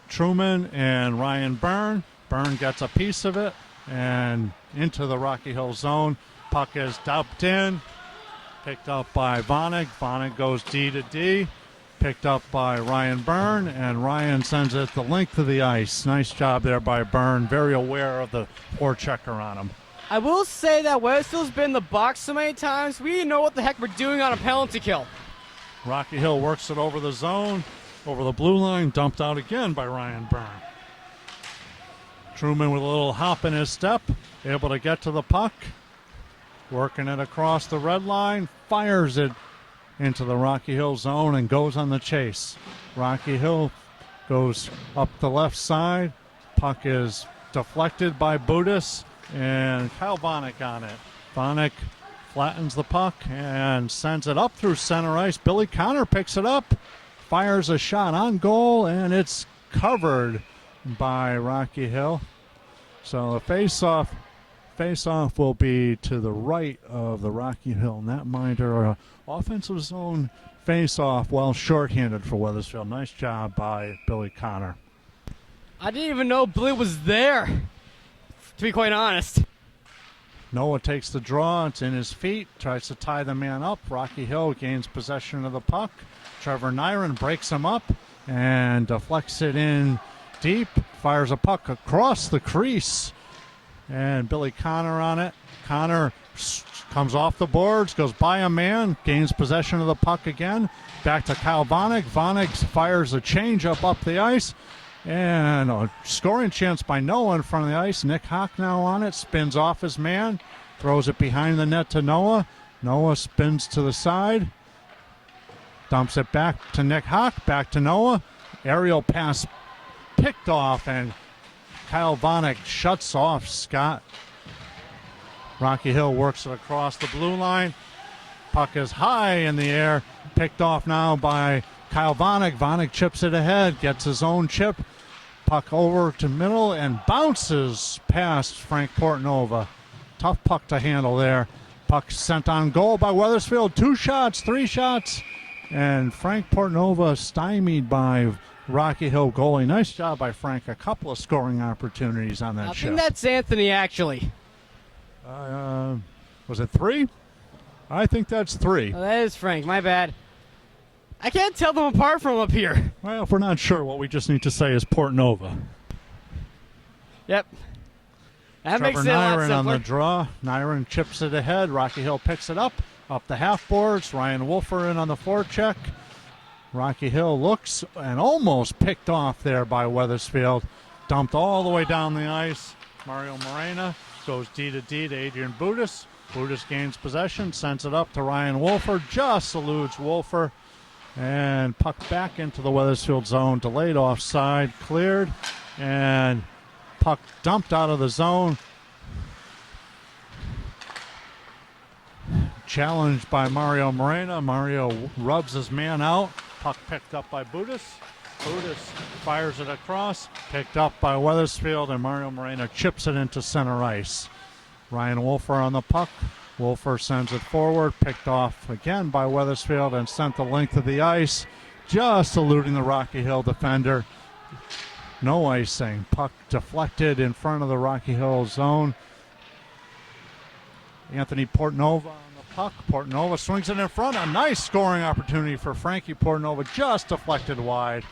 Truman and Ryan Byrne. Byrne gets a piece of it. And into the Rocky Hill zone. Puck is dumped in. Picked up by Vanek. Vanek goes D to D. Picked up by Ryan Byrne. And Ryan sends it the length of the ice. Nice job there by Byrne. Very aware of the forechecker on him. I will say that Wethersfield's been in the box so many times, we didn't know what the heck we're doing on a penalty kill. Rocky Hill works it over the zone, over the blue line. Dumped out again by Ryan Byrne. Truman with a little hop in his step, able to get to the puck, working it across the red line, fires it into the Rocky Hill zone and goes on the chase. Rocky Hill goes up the left side. Puck is deflected by Budis and Kyle Vanek on it. Vanek flattens the puck and sends it up through center ice. Billy Connor picks it up, fires a shot on goal, and it's covered by Rocky Hill. So the face-off will be to the right of the Rocky Hill netminder. Offensive zone face-off, well shorthanded for Wethersfield. Nice job by Billy Connor. I didn't even know Billy was there, to be quite honest. Noah takes the draw. It's in his feet. Tries to tie the man up. Rocky Hill gains possession of the puck. Trevor Nyron breaks him up and deflects it in deep. Fires a puck across the crease. And Billy Connor on it. Connor comes off the boards, goes by a man, gains possession of the puck again. Back to Kyle Vanek. Vanek fires a changeup up the ice. And a scoring chance by Noah in front of the ice. Nick Hawk now on it, spins off his man, throws it behind the net to Noah. Noah spins to the side, dumps it back to Nick Hawk, back to Noah. Aerial pass picked off, and Kyle Vanek shuts off Scott. Rocky Hill works it across the blue line. Puck is high in the air, picked off now by Kyle Vanek. Vanek chips it ahead, gets his own chip. Puck over to middle and bounces past Frank Portnova. Tough puck to handle there. Puck sent on goal by Wethersfield. 2 shots, 3 shots. And Frank Portnova stymied by Rocky Hill goalie. Nice job by Frank. A couple of scoring opportunities on that I chip. think that's Anthony, actually. Was it 3? I think that's 3. Oh, that is Frank. My bad. I can't tell them apart from up here. Well, if we're not sure, what we just need to say is Portnova. Yep. That Trevor makes it a lot Nyron simpler. on the draw. Nyron chips it ahead. Rocky Hill picks it up the half boards. Ryan Wolfer in on the forecheck. Rocky Hill looks and almost picked off there by Wethersfield. Dumped all the way down the ice. Mario Morena goes D to Adrian Budis. Budis gains possession, sends it up to Ryan Wolfer. Just eludes Wolfer. And puck back into the Wethersfield zone. Delayed offside, cleared, and puck dumped out of the zone. Challenged by Mario Morena. Mario rubs his man out. Puck picked up by Budis. Budis fires it across. Picked up by Wethersfield, and Mario Morena chips it into center ice. Ryan Wolfer on the puck. Wolfer sends it forward, picked off again by Wethersfield and sent the length of the ice, just eluding the Rocky Hill defender. No icing. Puck deflected in front of the Rocky Hill zone. Anthony Portnova on the puck. Portnova swings it in front. A nice scoring opportunity for Frankie Portnova, just deflected wide.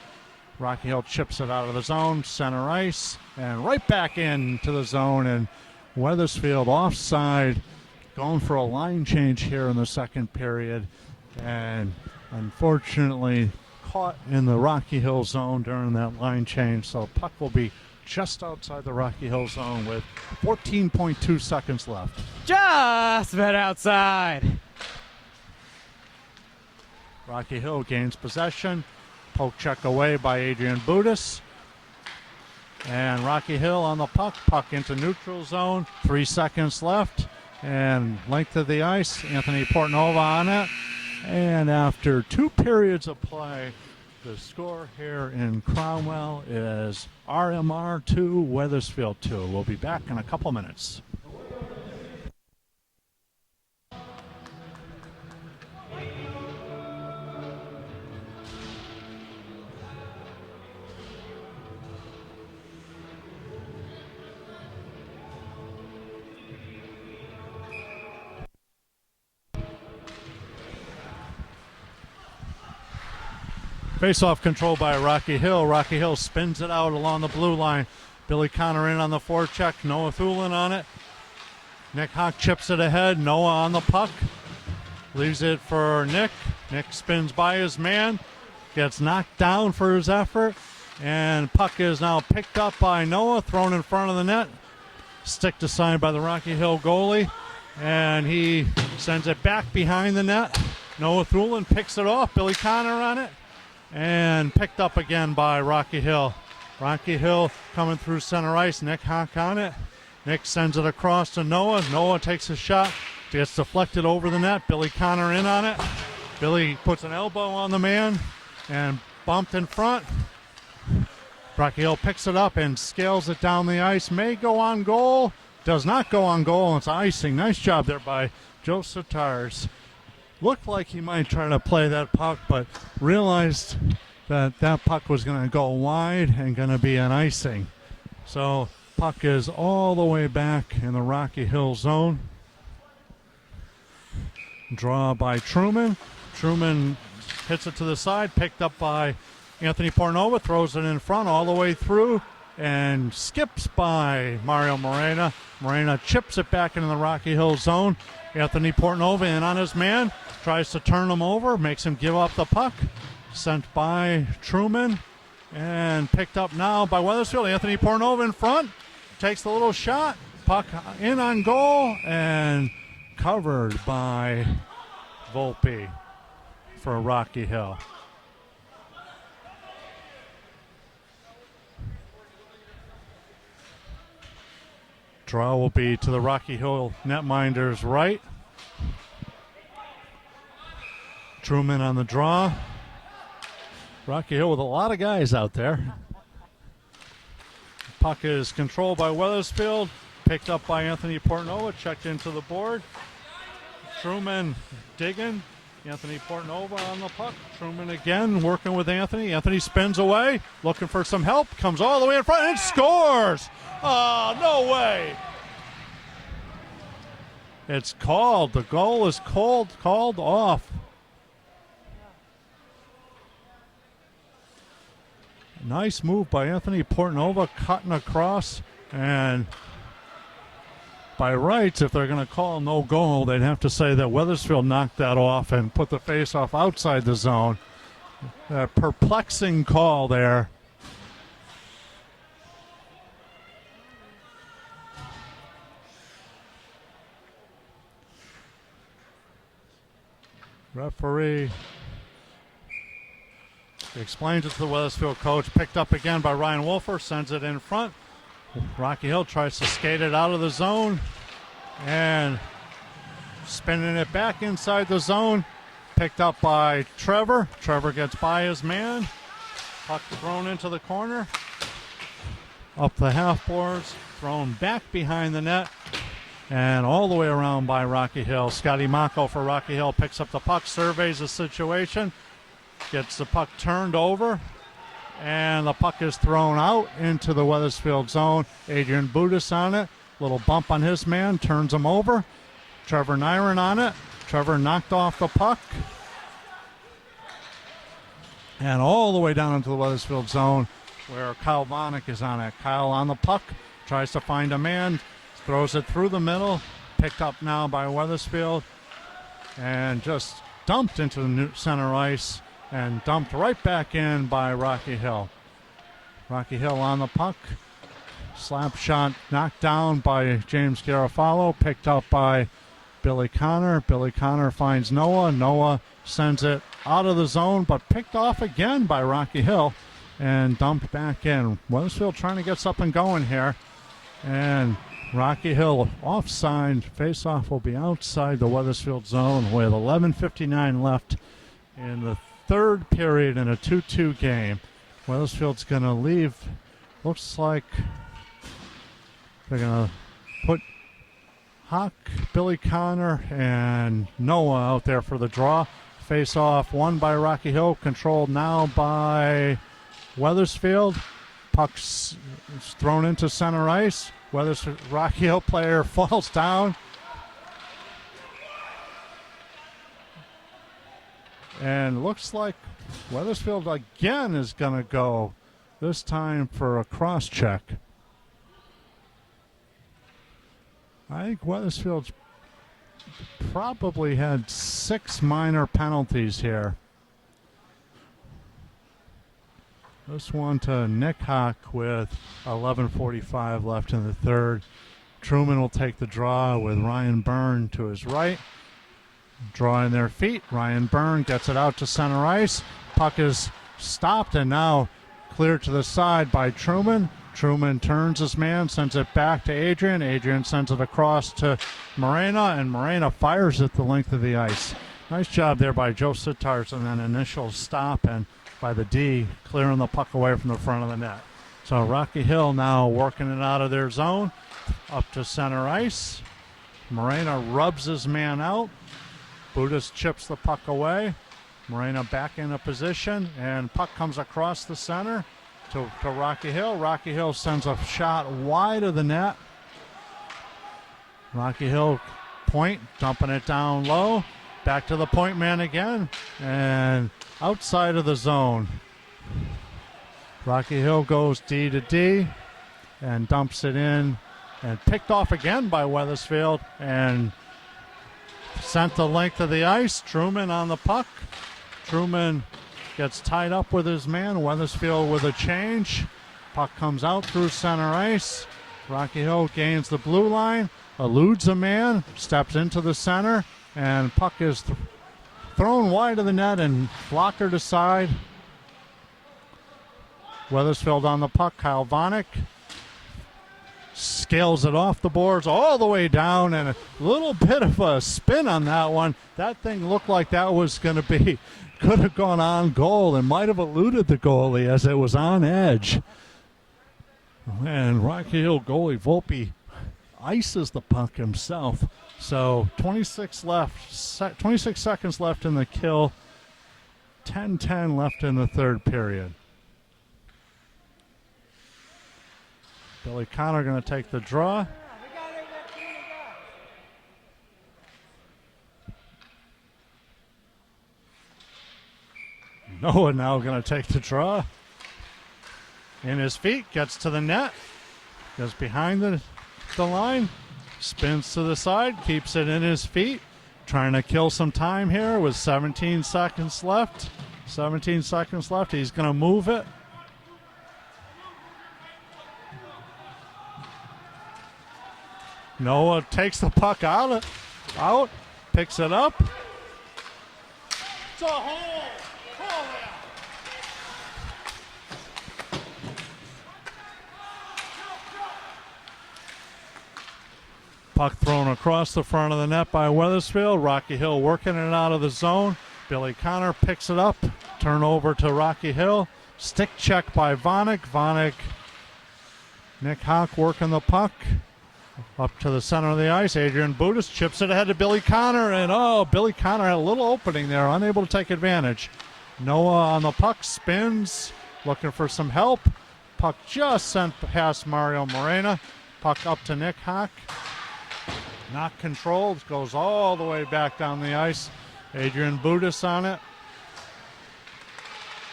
Rocky Hill chips it out of the zone, center ice, and right back into the zone. And Wethersfield offside, going for a line change here in the second period, and unfortunately caught in the Rocky Hill zone during that line change. So puck will be just outside the Rocky Hill zone with 14.2 seconds left. Just about outside. Rocky Hill gains possession. Poke check away by Adrian Budis. And Rocky Hill on the puck. Puck into neutral zone. 3 seconds left. And length of the ice, Anthony Portnova on it. And after 2 periods of play, the score here in Cromwell is RMR 2, Wethersfield 2. We'll be back in a couple minutes. Face-off control by Rocky Hill. Rocky Hill spins it out along the blue line. Billy Connor in on the forecheck. Noah Thulin on it. Nick Hawk chips it ahead. Noah on the puck. Leaves it for Nick. Nick spins by his man. Gets knocked down for his effort. And puck is now picked up by Noah, thrown in front of the net. Stick aside by the Rocky Hill goalie. And he sends it back behind the net. Noah Thulin picks it off. Billy Connor on it. And picked up again by Rocky Hill. Rocky Hill coming through center ice. Nick Hawk on it. Nick sends it across to Noah. Noah takes a shot. Gets deflected over the net. Billy Connor in on it. Billy puts an elbow on the man and bumped in front. Rocky Hill picks it up and scales it down the ice. May go on goal. Does not go on goal. It's icing. Nice job there by Joe Sitars. Looked like he might try to play that puck, but realized that that puck was going to go wide and going to be an icing. So puck is all the way back in the Rocky Hill zone. Draw by Truman. Truman hits it to the side, picked up by Anthony Pornova, throws it in front all the way through, and skips by Mario Morena. Morena chips it back into the Rocky Hill zone. Anthony Pornova in on his man, tries to turn him over, makes him give up the puck. Sent by Truman, and picked up now by Wethersfield. Anthony Pornova in front, takes the little shot, puck in on goal, and covered by Volpe for Rocky Hill. Draw will be to the Rocky Hill netminder's right. Truman on the draw. Rocky Hill with a lot of guys out there. Puck is controlled by Wethersfield. Picked up by Anthony Portnova. Checked into the board. Truman digging. Anthony Portnova on the puck. Truman again working with Anthony. Anthony spins away. Looking for some help. Comes all the way in front and scores. Oh, no way. It's called. The goal is called off. Nice move by Anthony Portnova, cutting across. And by rights, if they're going to call no goal, they'd have to say that Wethersfield knocked that off and put the face-off outside the zone. A perplexing call there. Referee explains it to the Wethersfield coach. Picked up again by Ryan Wolfer. Sends it in front. Rocky Hill tries to skate it out of the zone. And spinning it back inside the zone. Picked up by Trevor. Trevor gets by his man. Puck thrown into the corner. Up the half boards. Thrown back behind the net. And all the way around by Rocky Hill. Scotty Mako for Rocky Hill picks up the puck, surveys the situation, gets the puck turned over, and the puck is thrown out into the Wethersfield zone. Adrian Budis on it. Little bump on his man, turns him over. Trevor Nyron on it. Trevor knocked off the puck. And all the way down into the Wethersfield zone where Kyle Vonick is on it. Kyle on the puck, tries to find a man. Throws it through the middle, picked up now by Wethersfield, and just dumped into the center ice and dumped right back in by Rocky Hill. Rocky Hill on the puck. Slap shot knocked down by James Garofalo, picked up by Billy Connor. Billy Connor finds Noah. Noah sends it out of the zone, but picked off again by Rocky Hill and dumped back in. Wethersfield trying to get something going here. And Rocky Hill offside. Face-off will be outside the Wethersfield zone with 11:59 left in the third period in a 2-2 game. Wethersfield's going to leave. Looks like they're going to put Hawk, Billy Connor, and Noah out there for the draw. Face-off won by Rocky Hill, controlled now by Wethersfield. Puck's thrown into center ice. Wethersfield Rocky Hill player falls down. And looks like Wethersfield again is going to go, this time for a cross check. I think Wethersfield's probably had 6 minor penalties here. This one to Nick Hawk with 11:45 left in the third. Truman will take the draw with Ryan Byrne to his right. Drawing their feet. Ryan Byrne gets it out to center ice. Puck is stopped and now cleared to the side by Truman. Truman turns his man, sends it back to Adrian. Adrian sends it across to Morena, and Morena fires it the length of the ice. Nice job there by Joe Sitars, and then initial stop and by the D, clearing the puck away from the front of the net. So Rocky Hill now working it out of their zone, up to center ice. Morena rubs his man out. Budis chips the puck away. Morena back in a position, and puck comes across the center to Rocky Hill. Rocky Hill sends a shot wide of the net. Rocky Hill point, dumping it down low. Back to the point man again, and outside of the zone. Rocky Hill goes D to D and dumps it in, and picked off again by Wethersfield and sent the length of the ice. Truman on the puck. Truman gets tied up with his man. Wethersfield with a change. Puck comes out through center ice. Rocky Hill gains the blue line, eludes a man, steps into the center, and puck is thrown wide of the net and blockered aside. Wethersfield on the puck. Kyle Vanek scales it off the boards all the way down, and a little bit of a spin on that one. That thing looked like that was going to be, could have gone on goal and might have eluded the goalie as it was on edge. And Rocky Hill goalie Volpe ices the puck himself. So 26 seconds left in the kill. 10-10 left in the third period. Billy Connor going to take the draw. Noah now going to take the draw. In his feet, gets to the net. Goes behind the line. Spins to the side, keeps it in his feet. Trying to kill some time here with 17 seconds left. 17 seconds left. He's going to move it. Noah takes the puck out, picks it up. It's a hole! Puck thrown across the front of the net by Wethersfield. Rocky Hill working it out of the zone. Billy Connor picks it up. Turnover to Rocky Hill. Stick check by Vanek. Vanek, Nick Hawk working the puck. Up to the center of the ice. Adrian Budis chips it ahead to Billy Connor. And Billy Connor had a little opening there. Unable to take advantage. Noah on the puck. Spins. Looking for some help. Puck just sent past Mario Morena. Puck up to Nick Hawk. Not controlled, goes all the way back down the ice. Adrian Budis on it.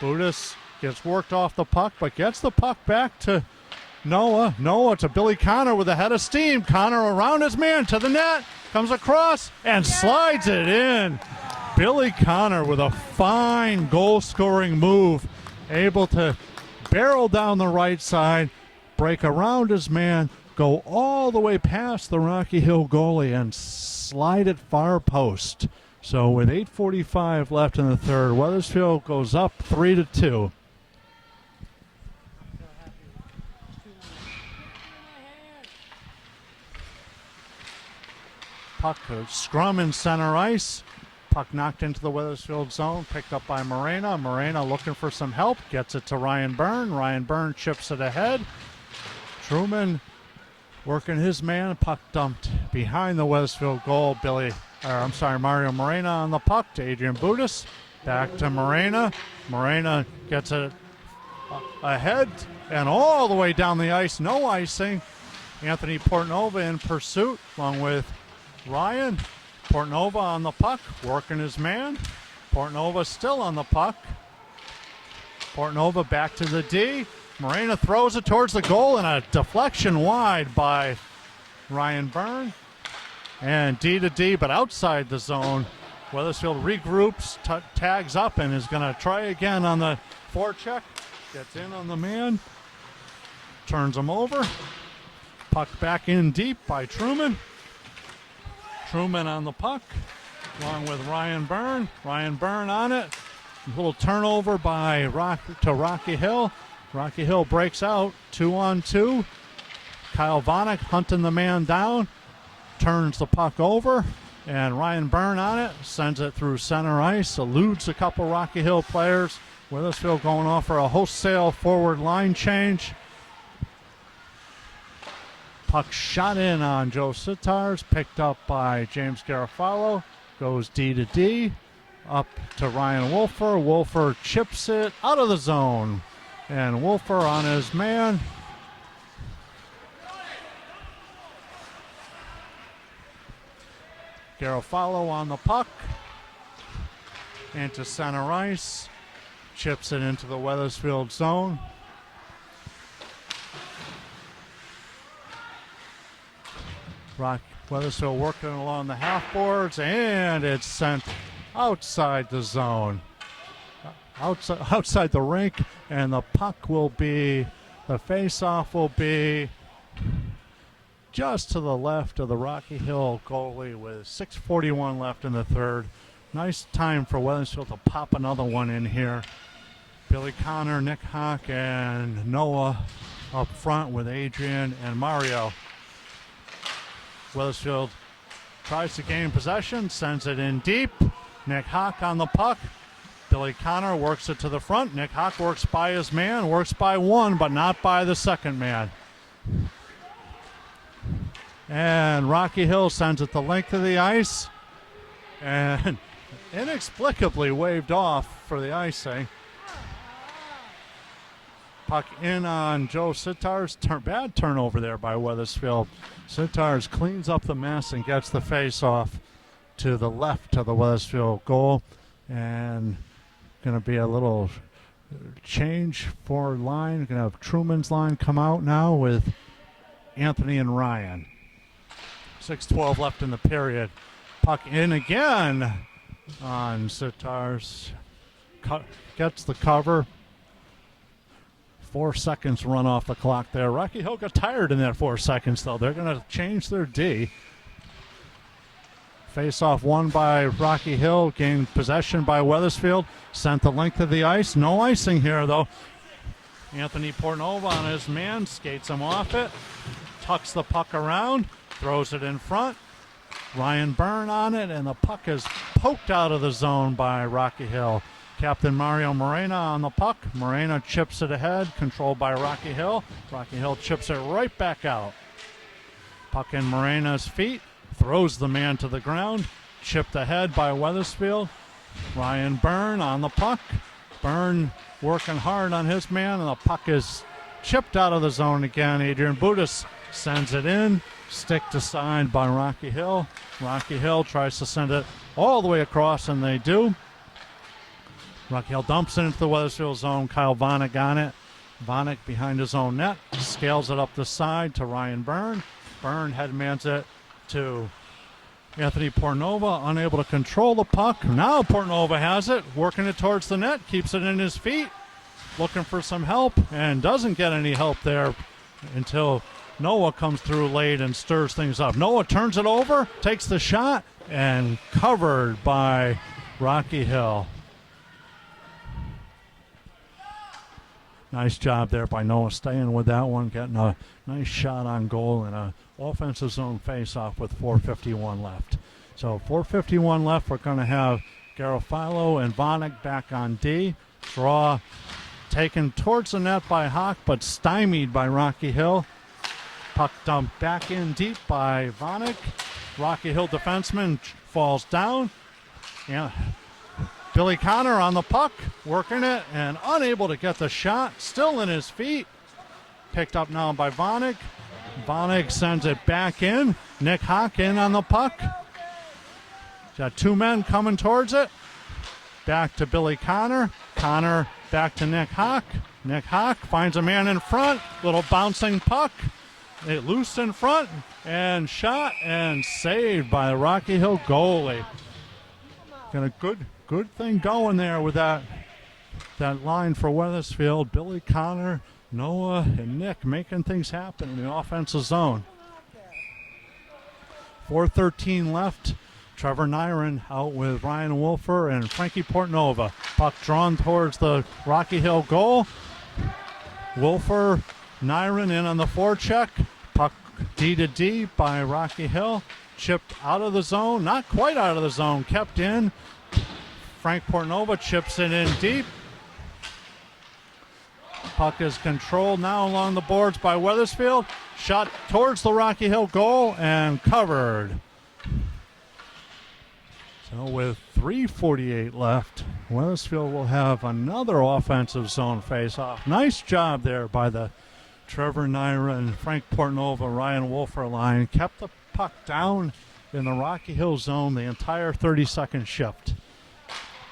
Budis gets worked off the puck, but gets the puck back to Noah. Noah to Billy Connor with a head of steam. Connor around his man to the net. Comes across and slides it in. Billy Connor with a fine goal-scoring move. Able to barrel down the right side, break around his man, go all the way past the Rocky Hill goalie and slide it far post. So with 8:45 left in the third, Wethersfield goes up 3-2. Puck scrum in center ice. Puck knocked into the Wethersfield zone, picked up by Morena. Morena looking for some help, gets it to Ryan Byrne. Ryan Byrne chips it ahead. Truman working his man, puck dumped behind the Wethersfield goal. Mario Morena on the puck to Adrian Budis. Back to Morena. Morena gets it ahead and all the way down the ice. No icing. Anthony Portnova in pursuit along with Ryan. Portnova on the puck, working his man. Portnova still on the puck. Portnova back to the D. Morena throws it towards the goal and a deflection wide by Ryan Byrne. And D to D, but outside the zone. Wethersfield regroups, tags up, and is going to try again on the forecheck. Gets in on the man. Turns him over. Puck back in deep by Truman. Truman on the puck, along with Ryan Byrne. Ryan Byrne on it. A little turnover by Rocky Hill. Rocky Hill breaks out, 2-on-2. Kyle Vanek hunting the man down. Turns the puck over, and Ryan Byrne on it. Sends it through center ice. Eludes a couple Rocky Hill players. Wethersfield going off for a wholesale forward line change. Puck shot in on Joe Sitars, picked up by James Garofalo. Goes D to D. Up to Ryan Wolfer. Wolfer chips it out of the zone. And Wolfer on his man. Garofalo on the puck. Into center ice. Chips it into the Wethersfield zone. Wethersfield working along the half boards, and it's sent outside the zone, outside the rink, and the puck will be, the face-off will be just to the left of the Rocky Hill goalie with 6:41 left in the third. Nice time for Wethersfield to pop another one in here. Billy Connor, Nick Hawk, and Noah up front with Adrian and Mario. Wethersfield tries to gain possession, sends it in deep. Nick Hawk on the puck. Billy Connor works it to the front. Nick Hawk works by his man, works by one, but not by the second man. And Rocky Hill sends it the length of the ice and inexplicably waved off for the icing. Puck in on Joe Sitars. Bad turnover there by Wethersfield. Sitars cleans up the mess and gets the face-off to the left of the Wethersfield goal. And going to be a little change forward line. Going to have Truman's line come out now with Anthony and Ryan. 6:12 left in the period. Puck in again on Sitars. Gets the cover. 4 seconds run off the clock there. Rocky Hill got tired in that 4 seconds, though. They're going to change their D. Face-off won by Rocky Hill. Gained possession by Wethersfield. Sent the length of the ice. No icing here, though. Anthony Portnova on his man. Skates him off it. Tucks the puck around. Throws it in front. Ryan Byrne on it, and the puck is poked out of the zone by Rocky Hill. Captain Mario Morena on the puck. Morena chips it ahead, controlled by Rocky Hill. Rocky Hill chips it right back out. Puck in Morena's feet, throws the man to the ground. Chipped ahead by Wethersfield. Ryan Byrne on the puck. Byrne working hard on his man, and the puck is chipped out of the zone again. Adrian Budis sends it in. Stick to side by Rocky Hill. Rocky Hill tries to send it all the way across, and they do. Rocky Hill dumps it into the Wethersfield zone. Kyle Vanek on it. Vanek behind his own net. Scales it up the side to Ryan Byrne. Byrne headmans it to Anthony Portnova. Unable to control the puck. Now Portnova has it. Working it towards the net. Keeps it in his feet. Looking for some help. And doesn't get any help there until Noah comes through late and stirs things up. Noah turns it over. Takes the shot. And covered by Rocky Hill. Nice job there by Noah staying with that one, getting a nice shot on goal and an offensive zone face-off with 4:51 left. So 4:51 left. We're going to have Garofalo and Vanek back on D. Draw taken towards the net by Hawk, but stymied by Rocky Hill. Puck dumped back in deep by Vanek. Rocky Hill defenseman falls down. Yeah. Billy Connor on the puck, working it, and unable to get the shot. Still in his feet. Picked up now by Vanek. Vanek sends it back in. Nick Hawk in on the puck. Got two men coming towards it. Back to Billy Connor. Connor back to Nick Hawk. Nick Hawk finds a man in front. Little bouncing puck. It loose in front and shot and saved by the Rocky Hill goalie. Got a good thing going there with that that line for Wethersfield. Billy Connor, Noah, and Nick making things happen in the offensive zone. 4:13 left. Trevor Nyron out with Ryan Wolfer and Frankie Portnova. Puck drawn towards the Rocky Hill goal. Wolfer, Nyron in on the forecheck. Puck D to D by Rocky Hill. Chipped out of the zone. Not quite out of the zone. Kept in. Frank Portnova chips it in deep. Puck is controlled now along the boards by Wethersfield. Shot towards the Rocky Hill goal and covered. So with 3:48 left, Wethersfield will have another offensive zone face-off. Nice job there by the Trevor Nyron, Frank Portnova, Ryan Wolfer line. Kept the puck down in the Rocky Hill zone the entire 30-second shift.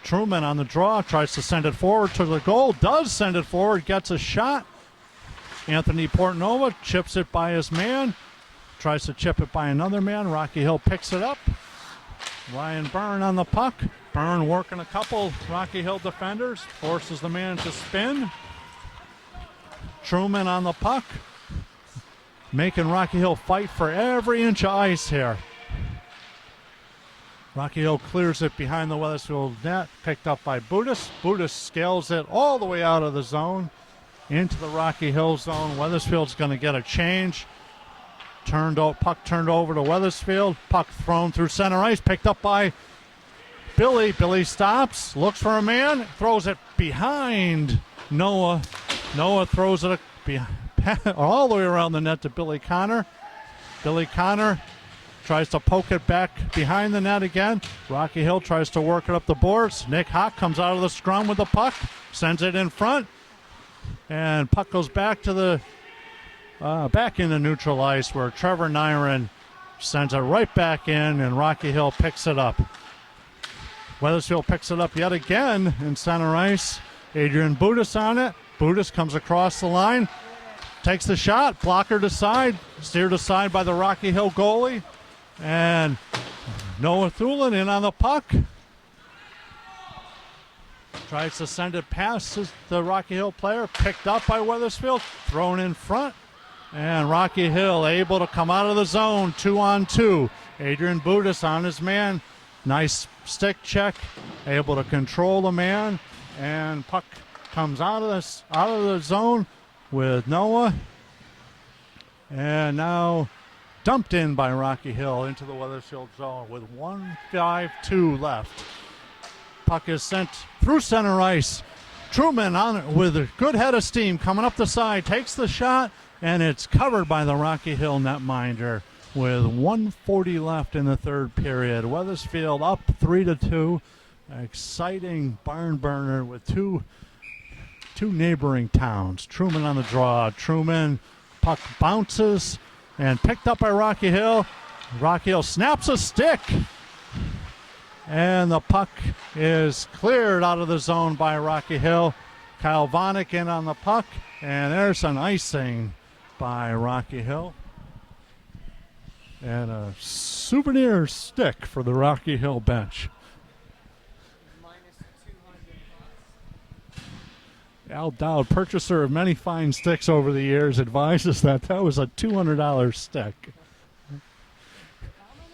Truman on the draw, tries to send it forward to the goal, does send it forward, gets a shot. Anthony Portnova chips it by his man, tries to chip it by another man. Rocky Hill picks it up. Ryan Byrne on the puck. Byrne working a couple Rocky Hill defenders, forces the man to spin. Truman on the puck, making Rocky Hill fight for every inch of ice here. Rocky Hill clears it behind the Wethersfield net, picked up by Budis. Budis scales it all the way out of the zone into the Rocky Hill zone. Wethersfield's going to get a change. Puck turned over to Wethersfield. Puck thrown through center ice, picked up by Billy. Billy stops, looks for a man, throws it behind Noah. Noah throws it all the way around the net to Billy Connor. Billy Connor tries to poke it back behind the net again. Rocky Hill tries to work it up the boards. Nick Hawk comes out of the scrum with the puck, sends it in front, and puck goes back to the back into neutral ice where Trevor Nyron sends it right back in, and Rocky Hill picks it up. Wethersfield picks it up yet again in center ice. Adrian Budis on it. Budis comes across the line, takes the shot, blocker to side, steered aside by the Rocky Hill goalie, and Noah Thulin in on the puck. Tries to send it past the Rocky Hill player, picked up by Wethersfield, thrown in front. And Rocky Hill able to come out of the zone, 2-on-2. Adrian Budis on his man. Nice stick check, able to control the man. And puck comes out of the zone with Noah. And now dumped in by Rocky Hill into the Wethersfield zone with 1:52 left. Puck is sent through center ice. Truman on it with a good head of steam coming up the side, takes the shot. And it's covered by the Rocky Hill netminder with 1:40 left in the third period. Wethersfield up 3-2. Exciting barn burner with two neighboring towns. Truman on the draw. Truman, puck bounces and picked up by Rocky Hill. Rocky Hill snaps a stick. And the puck is cleared out of the zone by Rocky Hill. Kyle Vanek in on the puck. And there's an icing by Rocky Hill. And a souvenir stick for the Rocky Hill bench. Al Dowd, purchaser of many fine sticks over the years, advises that was a $200 stick.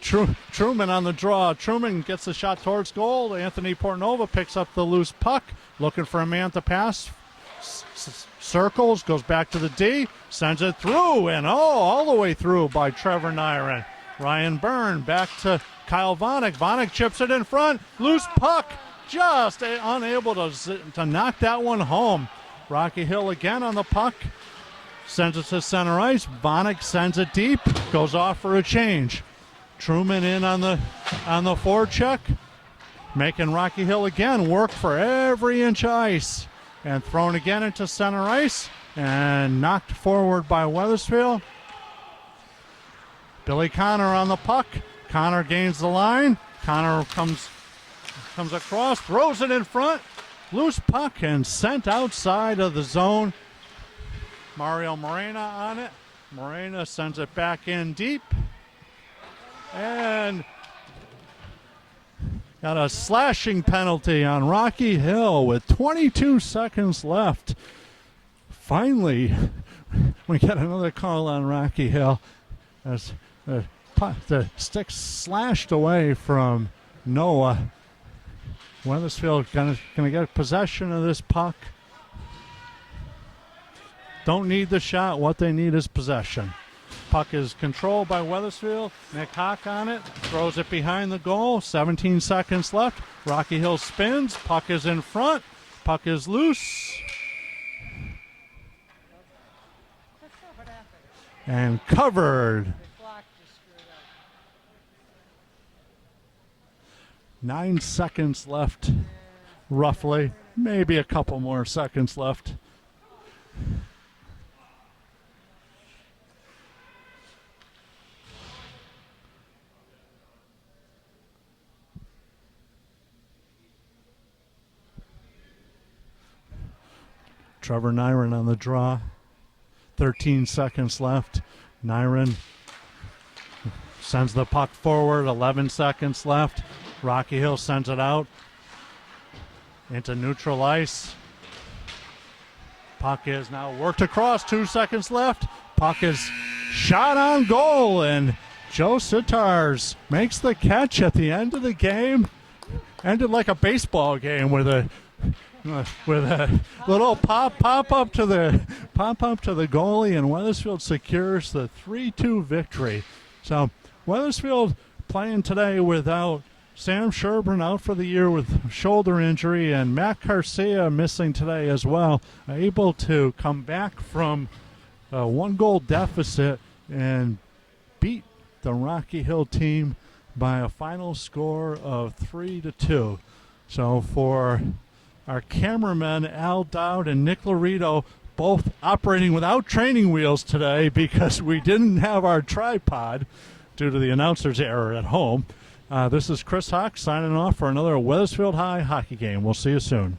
Truman on the draw. Truman gets the shot towards goal. Anthony Portnova picks up the loose puck, looking for a man to pass. Circles, goes back to the D, sends it through, and all the way through by Trevor Nyron. Ryan Byrne back to Kyle Vanek. Vanek chips it in front. Loose puck, just unable to knock that one home. Rocky Hill again on the puck, sends it to center ice. Vanek sends it deep, goes off for a change. Truman in on the forecheck, making Rocky Hill again work for every inch of ice. And thrown again into center ice and knocked forward by Wethersfield. Billy Connor on the puck. Connor gains the line. Connor comes across, throws it in front. Loose puck and sent outside of the zone. Mario Morena on it. Morena sends it back in deep. And got a slashing penalty on Rocky Hill with 22 seconds left. Finally, we get another call on Rocky Hill as the stick slashed away from Noah. Wethersfield gonna get possession of this puck. Don't need the shot. What they need is possession. Puck is controlled by Wethersfield. Nick Hawk on it. Throws it behind the goal. 17 seconds left. Rocky Hill spins. Puck is in front. Puck is loose. And covered. 9 seconds left, roughly. Maybe a couple more seconds left. Trevor Nyron on the draw. 13 seconds left. Nyron sends the puck forward. 11 seconds left. Rocky Hill sends it out into neutral ice. Puck is now worked across. 2 seconds left. Puck is shot on goal, and Joe Sitars makes the catch at the end of the game. Ended like a baseball game with a little pop up to the goalie, and Wethersfield secures the 3-2 victory. So Wethersfield playing today without Sam Sherburne out for the year with shoulder injury, and Matt Garcia missing today as well, able to come back from a 1-goal deficit and beat the Rocky Hill team by a final score of 3-2. So for our cameramen, Al Dowd and Nick Laredo, both operating without training wheels today because we didn't have our tripod due to the announcer's error at home. This is Chris Hawk signing off for another Wethersfield High hockey game. We'll see you soon.